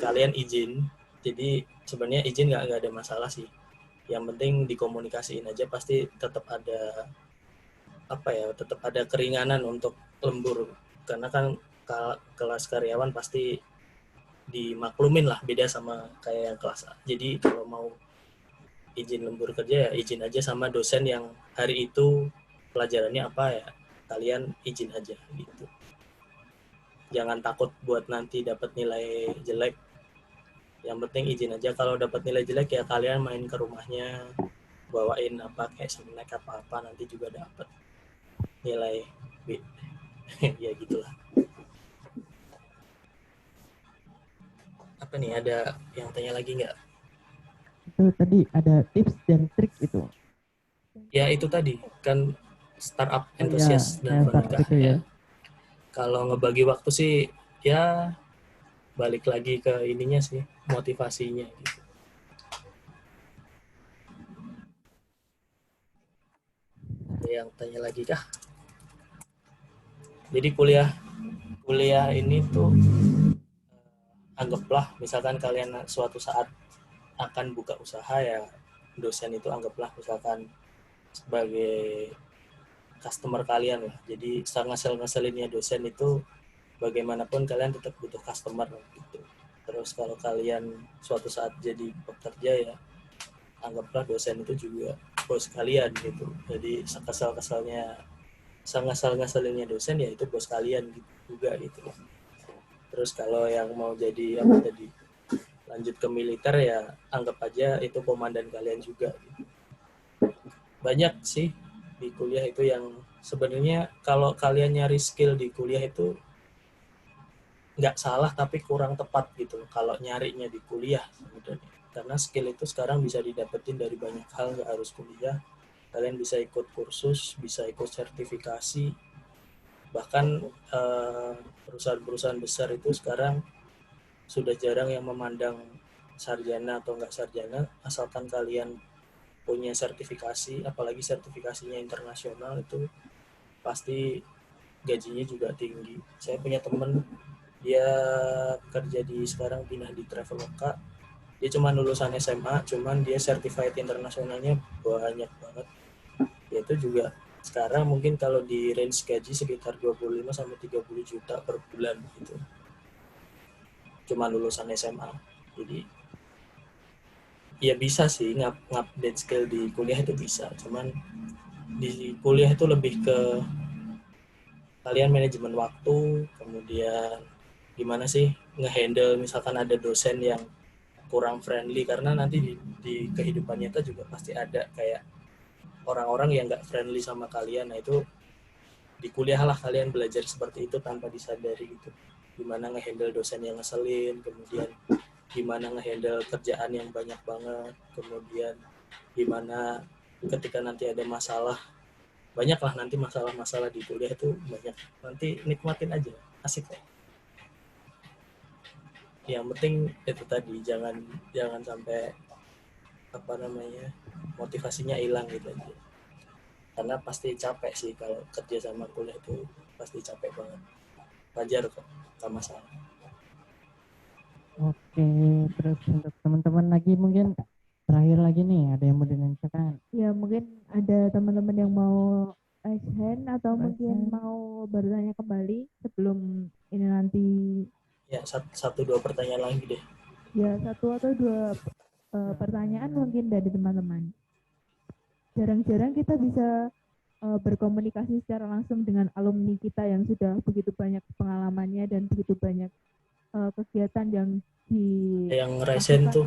kalian izin. Jadi sebenarnya izin nggak ada masalah sih. Yang penting dikomunikasiin aja, pasti tetap ada tetap ada keringanan untuk lembur, karena kan kelas karyawan pasti dimaklumin lah, beda sama kayak yang kelas A. Jadi kalau mau izin lembur kerja ya izin aja sama dosen yang hari itu pelajarannya apa, ya kalian izin aja gitu. Jangan takut buat nanti dapat nilai jelek, yang penting izin aja. Kalau dapat nilai jelek ya kalian main ke rumahnya, bawain apa kayak snack apa nanti juga dapat nilai B. Ya gitulah. Apa nih, ada yang tanya lagi nggak? Itu tadi ada tips dan trik itu. Ya itu tadi kan startup Oh, entusias ya, dan startup penikah itu ya. ya. Kalau ngebagi waktu sih ya balik lagi ke ininya sih, motivasinya gitu. Ada yang tanya lagi kah? Jadi kuliah ini tuh anggaplah misalkan kalian suatu saat akan buka usaha, ya dosen itu anggaplah misalkan sebagai customer kalian lah. Jadi ngeselinnya dosen itu bagaimanapun kalian tetap butuh customer gitu. Terus kalau kalian suatu saat jadi pekerja ya anggaplah dosen itu juga bos kalian gitu. Jadi ngeselinnya dosen ya itu bos kalian gitu, juga gitu. Terus kalau yang mau jadi lanjut ke militer ya anggap aja itu komandan kalian juga gitu. Banyak sih di kuliah itu yang sebenarnya kalau kalian nyari skill di kuliah itu nggak salah, tapi kurang tepat gitu kalau nyarinya di kuliah sebenarnya. Karena skill itu sekarang bisa didapetin dari banyak hal, nggak harus kuliah. Kalian bisa ikut kursus, bisa ikut sertifikasi. Bahkan perusahaan-perusahaan besar itu sekarang sudah jarang yang memandang sarjana atau nggak sarjana, asalkan kalian punya sertifikasi, apalagi sertifikasinya internasional, itu pasti gajinya juga tinggi. Saya punya temen, dia kerja sekarang pindah di Traveloka, dia cuma lulusan SMA, cuman dia certified internasionalnya banyak banget. Ya itu juga sekarang mungkin kalau di range gaji sekitar 25 sampai 30 juta per bulan gitu. Cuma lulusan SMA. Jadi ya bisa sih ngupdate skill di kuliah itu bisa, cuman di kuliah itu lebih ke kalian manajemen waktu, kemudian gimana sih ngehandle misalkan ada dosen yang kurang friendly, karena nanti di kehidupan nyata juga pasti ada kayak orang-orang yang nggak friendly sama kalian. Nah itu di kuliah lah kalian belajar seperti itu tanpa disadari gitu, gimana ngehandle dosen yang ngeselin, kemudian gimana ngehandle kerjaan yang banyak banget, kemudian gimana ketika nanti ada masalah, banyak lah nanti masalah-masalah di kuliah itu banyak, nanti nikmatin aja, asik kok. Yang penting itu tadi, jangan jangan sampai apa namanya motivasinya hilang gitu aja, karena pasti capek sih kalau kerja sama kuliah itu, pasti capek banget, wajar kok, gak masalah. Oke, terus untuk teman-teman lagi mungkin terakhir lagi nih, ada yang mau ditanyakan? Ya, mungkin ada teman-teman yang mau raise hand atau mungkin mau bertanya kembali sebelum ini nanti. Ya, satu dua pertanyaan lagi deh. Ya, satu atau dua pertanyaan mungkin dari teman-teman. Jarang-jarang kita bisa berkomunikasi secara langsung dengan alumni kita yang sudah begitu banyak pengalamannya dan begitu banyak kegiatan yang yang resen tuh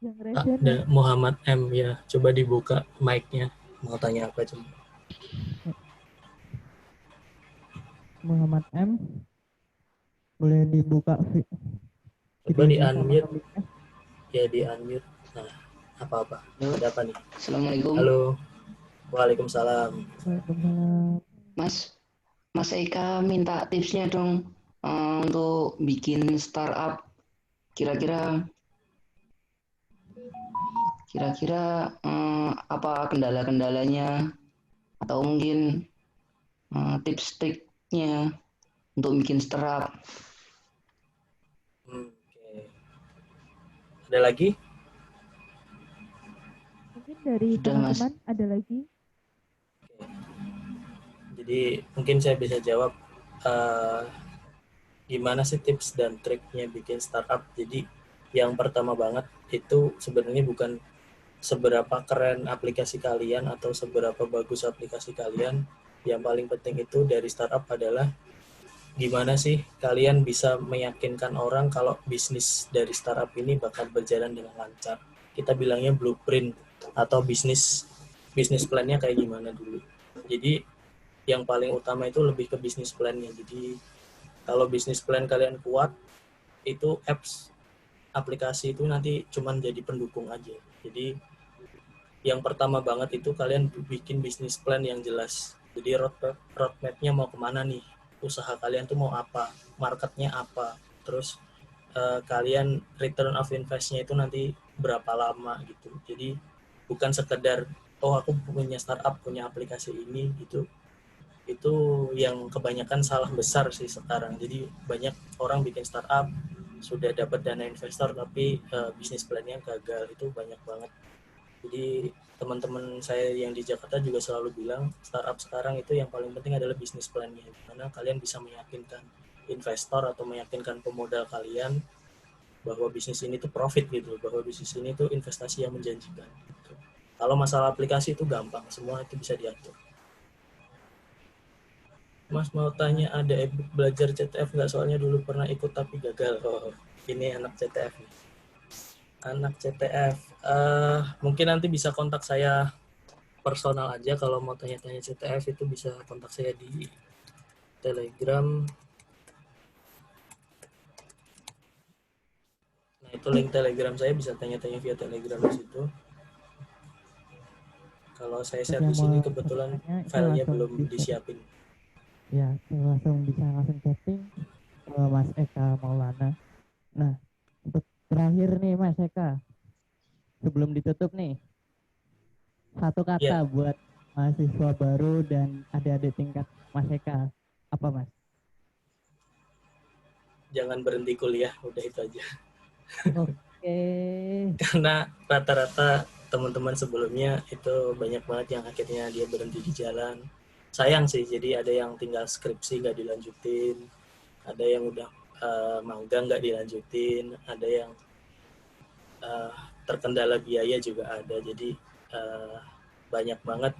yang resen ada Muhammad M, ya coba dibuka mic-nya, mau tanya apa coba. Muhammad M, boleh dibuka Coba di unmute, ya di unmute. Nah, apa-apa, ada apa nih? Assalamualaikum. Halo. Waalaikumsalam. Mas Eka minta tipsnya dong untuk bikin startup. Kira-kira apa kendala-kendalanya atau mungkin tips-triknya untuk bikin startup. Oke. Ada lagi? mungkin dari Sudah, teman-teman ada lagi. Oke. Jadi mungkin saya bisa jawab gimana sih tips dan triknya bikin startup. Jadi yang pertama banget itu sebenarnya bukan seberapa keren aplikasi kalian atau seberapa bagus aplikasi kalian. Yang paling penting itu dari startup adalah gimana sih kalian bisa meyakinkan orang kalau bisnis dari startup ini bakal berjalan dengan lancar. Kita bilangnya blueprint atau bisnis plan-nya kayak gimana dulu. Jadi yang paling utama itu lebih ke bisnis plan-nya. Jadi kalau bisnis plan kalian kuat, itu aplikasi itu nanti cuman jadi pendukung aja. Jadi yang pertama banget itu kalian bikin bisnis plan yang jelas. Jadi roadmap-nya mau kemana nih, usaha kalian tuh mau apa, marketnya apa, terus kalian return of invest-nya itu nanti berapa lama gitu. Jadi bukan sekedar oh aku punya startup, punya aplikasi ini gitu. Itu yang kebanyakan salah besar sih sekarang. Jadi banyak orang bikin startup sudah dapat dana investor tapi bisnis plan-nya gagal, itu banyak banget. Jadi teman-teman saya yang di Jakarta juga selalu bilang startup sekarang itu yang paling penting adalah bisnis plan-nya, karena kalian bisa meyakinkan investor atau meyakinkan pemodal kalian bahwa bisnis ini tuh profit gitu, bahwa bisnis ini tuh investasi yang menjanjikan gitu. Kalau masalah aplikasi itu gampang, semua itu bisa diatur. Mas mau tanya ada belajar CTF nggak? Soalnya dulu pernah ikut tapi gagal. Oh, ini anak CTF nih. Anak CTF. Mungkin nanti bisa kontak saya personal aja kalau mau tanya-tanya CTF, itu bisa kontak saya di Telegram. Nah itu link Telegram saya, bisa tanya-tanya via Telegram di situ. Kalau saya share di sini kebetulan filenya belum disiapin. Ya, langsung bisa chatting ke Mas Eka Maulana. Nah, untuk terakhir nih Mas Eka, sebelum ditutup nih, satu kata buat mahasiswa baru dan adik-adik tingkat Mas Eka, apa Mas? Jangan berhenti kuliah, udah itu aja. Oke. Karena rata-rata teman-teman sebelumnya itu banyak banget yang akhirnya dia berhenti di jalan. Sayang sih, jadi ada yang tinggal skripsi nggak dilanjutin, ada yang udah magang nggak dilanjutin, ada yang eh, terkendala biaya juga ada. Jadi banyak banget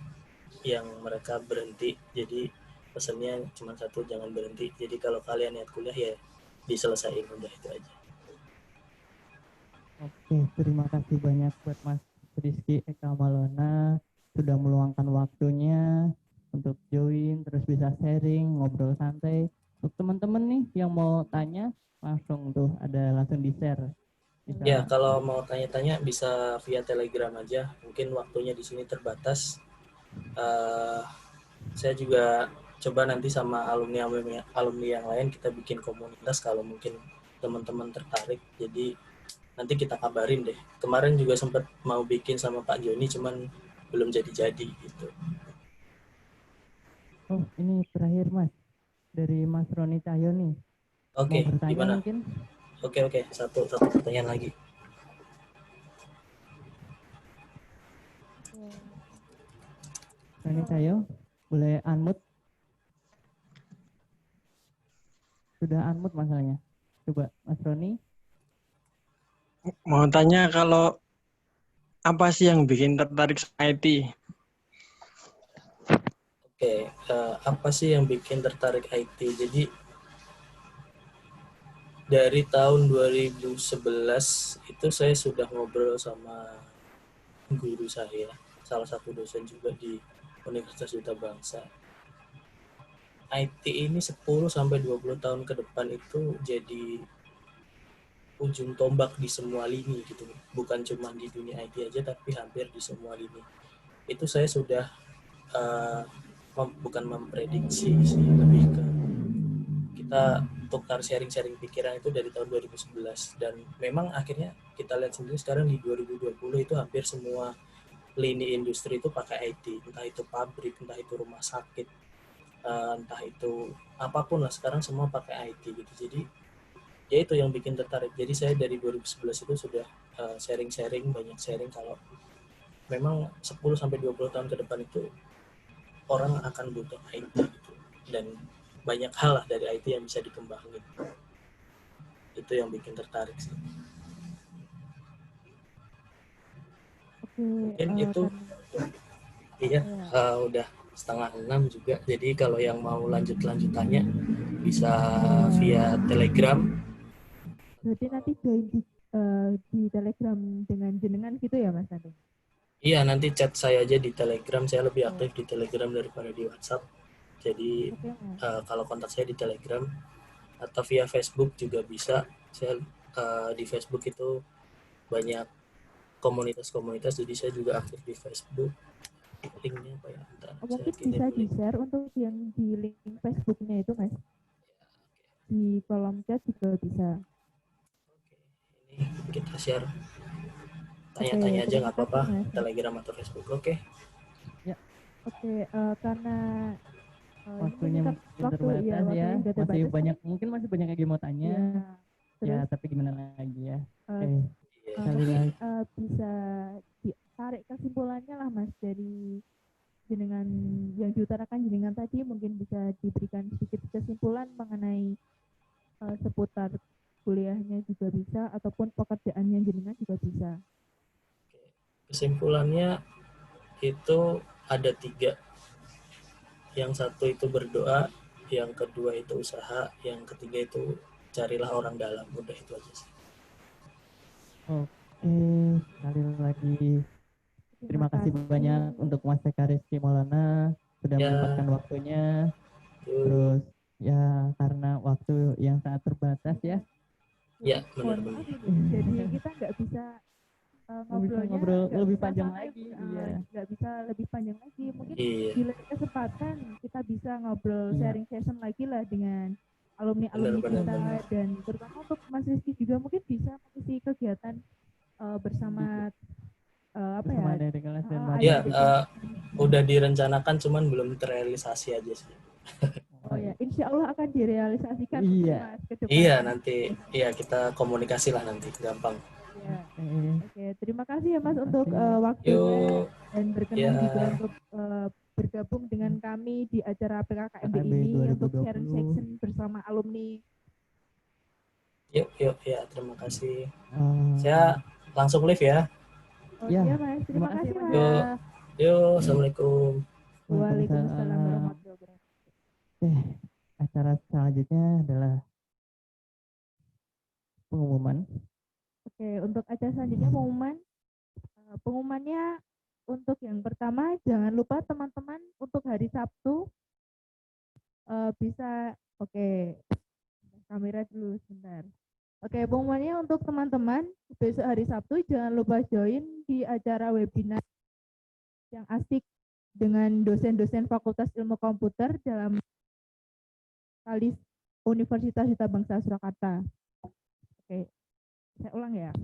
yang mereka berhenti. Jadi pesannya cuma satu, jangan berhenti. Jadi kalau kalian niat kuliah ya diselesain, udah itu aja. Oke, terima kasih banyak buat Mas Rizky Eka Malona sudah meluangkan waktunya untuk join, terus bisa sharing, ngobrol santai. Untuk teman-teman nih yang mau tanya, langsung tuh ada langsung di-share. Bisa. Ya, kalau mau tanya-tanya bisa via Telegram aja. Mungkin waktunya di sini terbatas. Saya juga coba nanti sama alumni yang lain kita bikin komunitas kalau mungkin teman-teman tertarik. Jadi nanti kita kabarin deh. Kemarin juga sempat mau bikin sama Pak Joni, cuman belum jadi-jadi gitu. Oh, ini terakhir Mas. Dari Mas Roni Cahyo nih. Oke, Mau bertanya gimana? mungkin? Oke. Satu pertanyaan lagi. Roni Cahyo, boleh unmute? Sudah unmute masalahnya. Coba Mas Roni. Mau tanya kalau apa sih yang bikin tertarik sama IT? Oke, apa sih yang bikin tertarik IT? Jadi dari tahun 2011 itu saya sudah ngobrol sama guru saya, salah satu dosen juga di Universitas Duta Bangsa. IT ini 10 sampai 20 tahun ke depan itu jadi ujung tombak di semua lini gitu. Bukan cuma di dunia IT aja tapi hampir di semua lini. Itu saya sudah bukan memprediksi sih, lebih ke kita tukar sharing-sharing pikiran itu dari tahun 2011 dan memang akhirnya kita lihat sendiri sekarang di 2020 itu hampir semua lini industri itu pakai IT, entah itu pabrik, entah itu rumah sakit, entah itu apapun lah, sekarang semua pakai IT gitu. Jadi ya itu yang bikin tertarik. Jadi saya dari 2011 itu sudah sharing-sharing, banyak sharing kalau memang 10 sampai 20 tahun ke depan itu orang akan butuh IT gitu. Dan banyak hal lah dari IT yang bisa dikembangin. Itu yang bikin tertarik sih. Oke, Mungkin itu iya, udah 5:30 juga. Jadi kalau yang mau lanjutannya bisa via Telegram. berarti nanti join di Telegram dengan jenengan gitu ya Mas nanti? Iya, nanti chat saya aja di Telegram. Saya lebih aktif di Telegram daripada di WhatsApp. Jadi kalau kontak saya di Telegram atau via Facebook juga bisa. Saya di Facebook itu banyak komunitas-komunitas, jadi saya juga aktif di Facebook. Linknya apa ya? Ntar mungkin bisa di-share untuk yang di link Facebooknya itu Mas. Di kolom chat juga bisa. Ini kita share. Tanya-tanya aja nggak apa-apa, Telegram atau Facebook. Oke. Ya. Oke, karena waktunya terbatas ya, masih banyak, mungkin masih banyak yang mau tanya. Ya, tapi gimana lagi ya? Sekali lagi bisa ditarik kesimpulannya lah Mas dari jenengan yang diutarakan jenengan tadi, mungkin bisa diberikan sedikit kesimpulan mengenai seputar kuliahnya juga bisa ataupun pekerjaannya jenengan juga bisa. Kesimpulannya itu ada 3. Yang satu itu berdoa, yang kedua itu usaha, yang ketiga itu carilah orang dalam. Udah itu aja sih. Oke, sekali lagi terima kasih banyak untuk Mas Eka Rizky Maulana sudah menyempatkan waktunya. Terus ya karena waktu yang sangat terbatas ya. Ya, benar-benar. Jadi kita nggak bisa ngobrol lebih panjang lagi. Nggak bisa lebih panjang lagi. Mungkin di lain kesempatan kita bisa ngobrol sharing session lagi lah dengan alumni kita, dan terutama untuk Mas Rizky juga mungkin bisa mengisi kegiatan bersama udah direncanakan cuman belum terrealisasi aja sih. Oh ya, insya Allah akan direalisasikan. Iya. Mas, iya, nanti iya kita komunikasi lah nanti, gampang. Ya. Oke, terima kasih ya Mas untuk waktunya dan berkenan juga untuk bergabung dengan kami di acara PKKMB ini 2020. Untuk sharing section bersama alumni. Yuk ya, terima kasih. Saya langsung live ya. Oh Ya, iya Mas, terima terima kasih kasih, Mas. Mas. Yuk, yuk, assalamualaikum. Waalaikumsalam warahmatullahi wabarakatuh. Acara selanjutnya adalah pengumuman. Oke, untuk acara selanjutnya pengumuman. Pengumumannya untuk yang pertama, jangan lupa teman-teman untuk hari Sabtu bisa, oke, kamera dulu sebentar. Oke, pengumumannya untuk teman-teman besok hari Sabtu jangan lupa join di acara webinar yang asik dengan dosen-dosen Fakultas Ilmu Komputer dalam Kalis Universitas Hitabangsa Surakarta. Oke, saya ulang ya.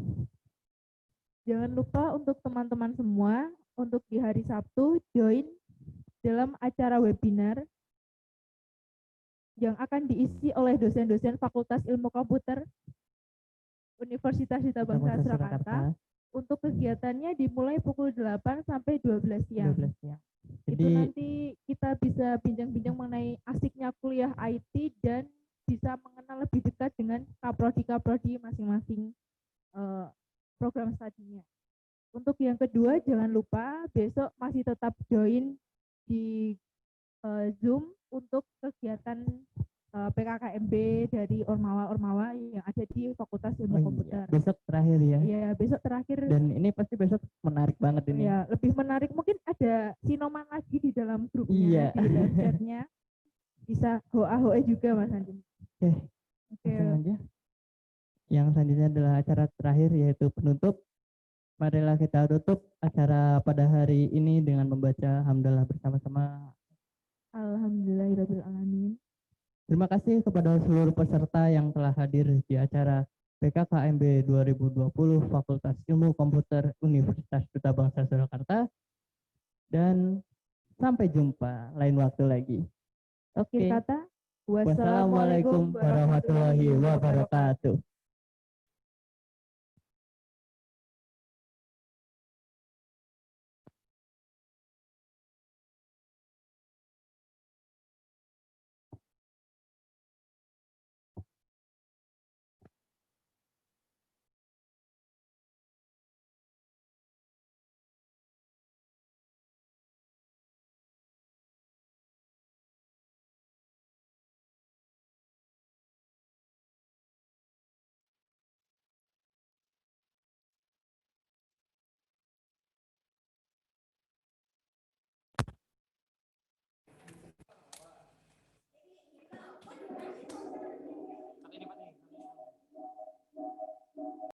Jangan lupa untuk teman-teman semua untuk di hari Sabtu join dalam acara webinar yang akan diisi oleh dosen-dosen Fakultas Ilmu Komputer Universitas Hitabangsa Surakarta. Untuk kegiatannya dimulai pukul 8 sampai 12 siang. 12 siang. Itu Jadi nanti kita bisa bincang-bincang mengenai asiknya kuliah IT dan bisa mengenal lebih dekat dengan kaprodi masing-masing program studinya. Untuk yang kedua, jangan lupa besok masih tetap join di Zoom untuk kegiatan PKKMB dari Ormawa yang ada di Fakultas Ilmu Komputer. besok terakhir ya. Iya, besok terakhir. Dan ini pasti besok menarik banget ini. Ya, lebih menarik mungkin ada sinoman lagi di dalam Iya. grupnya, di dalam chatnya. Bisa hoa-hoa juga Mas Andi. Oke, Oke. langsung aja. Yang selanjutnya adalah acara terakhir yaitu penutup. Marilah kita tutup acara pada hari ini dengan membaca hamdalah bersama-sama. Alhamdulillahirabbil alamin. Terima kasih kepada seluruh peserta yang telah hadir di acara PKKMB 2020 Fakultas Ilmu Komputer Universitas Duta Bangsa Surakarta. Dan sampai jumpa lain waktu lagi. Oke. Akhir kata, Wassalamualaikum warahmatullahi wabarakatuh.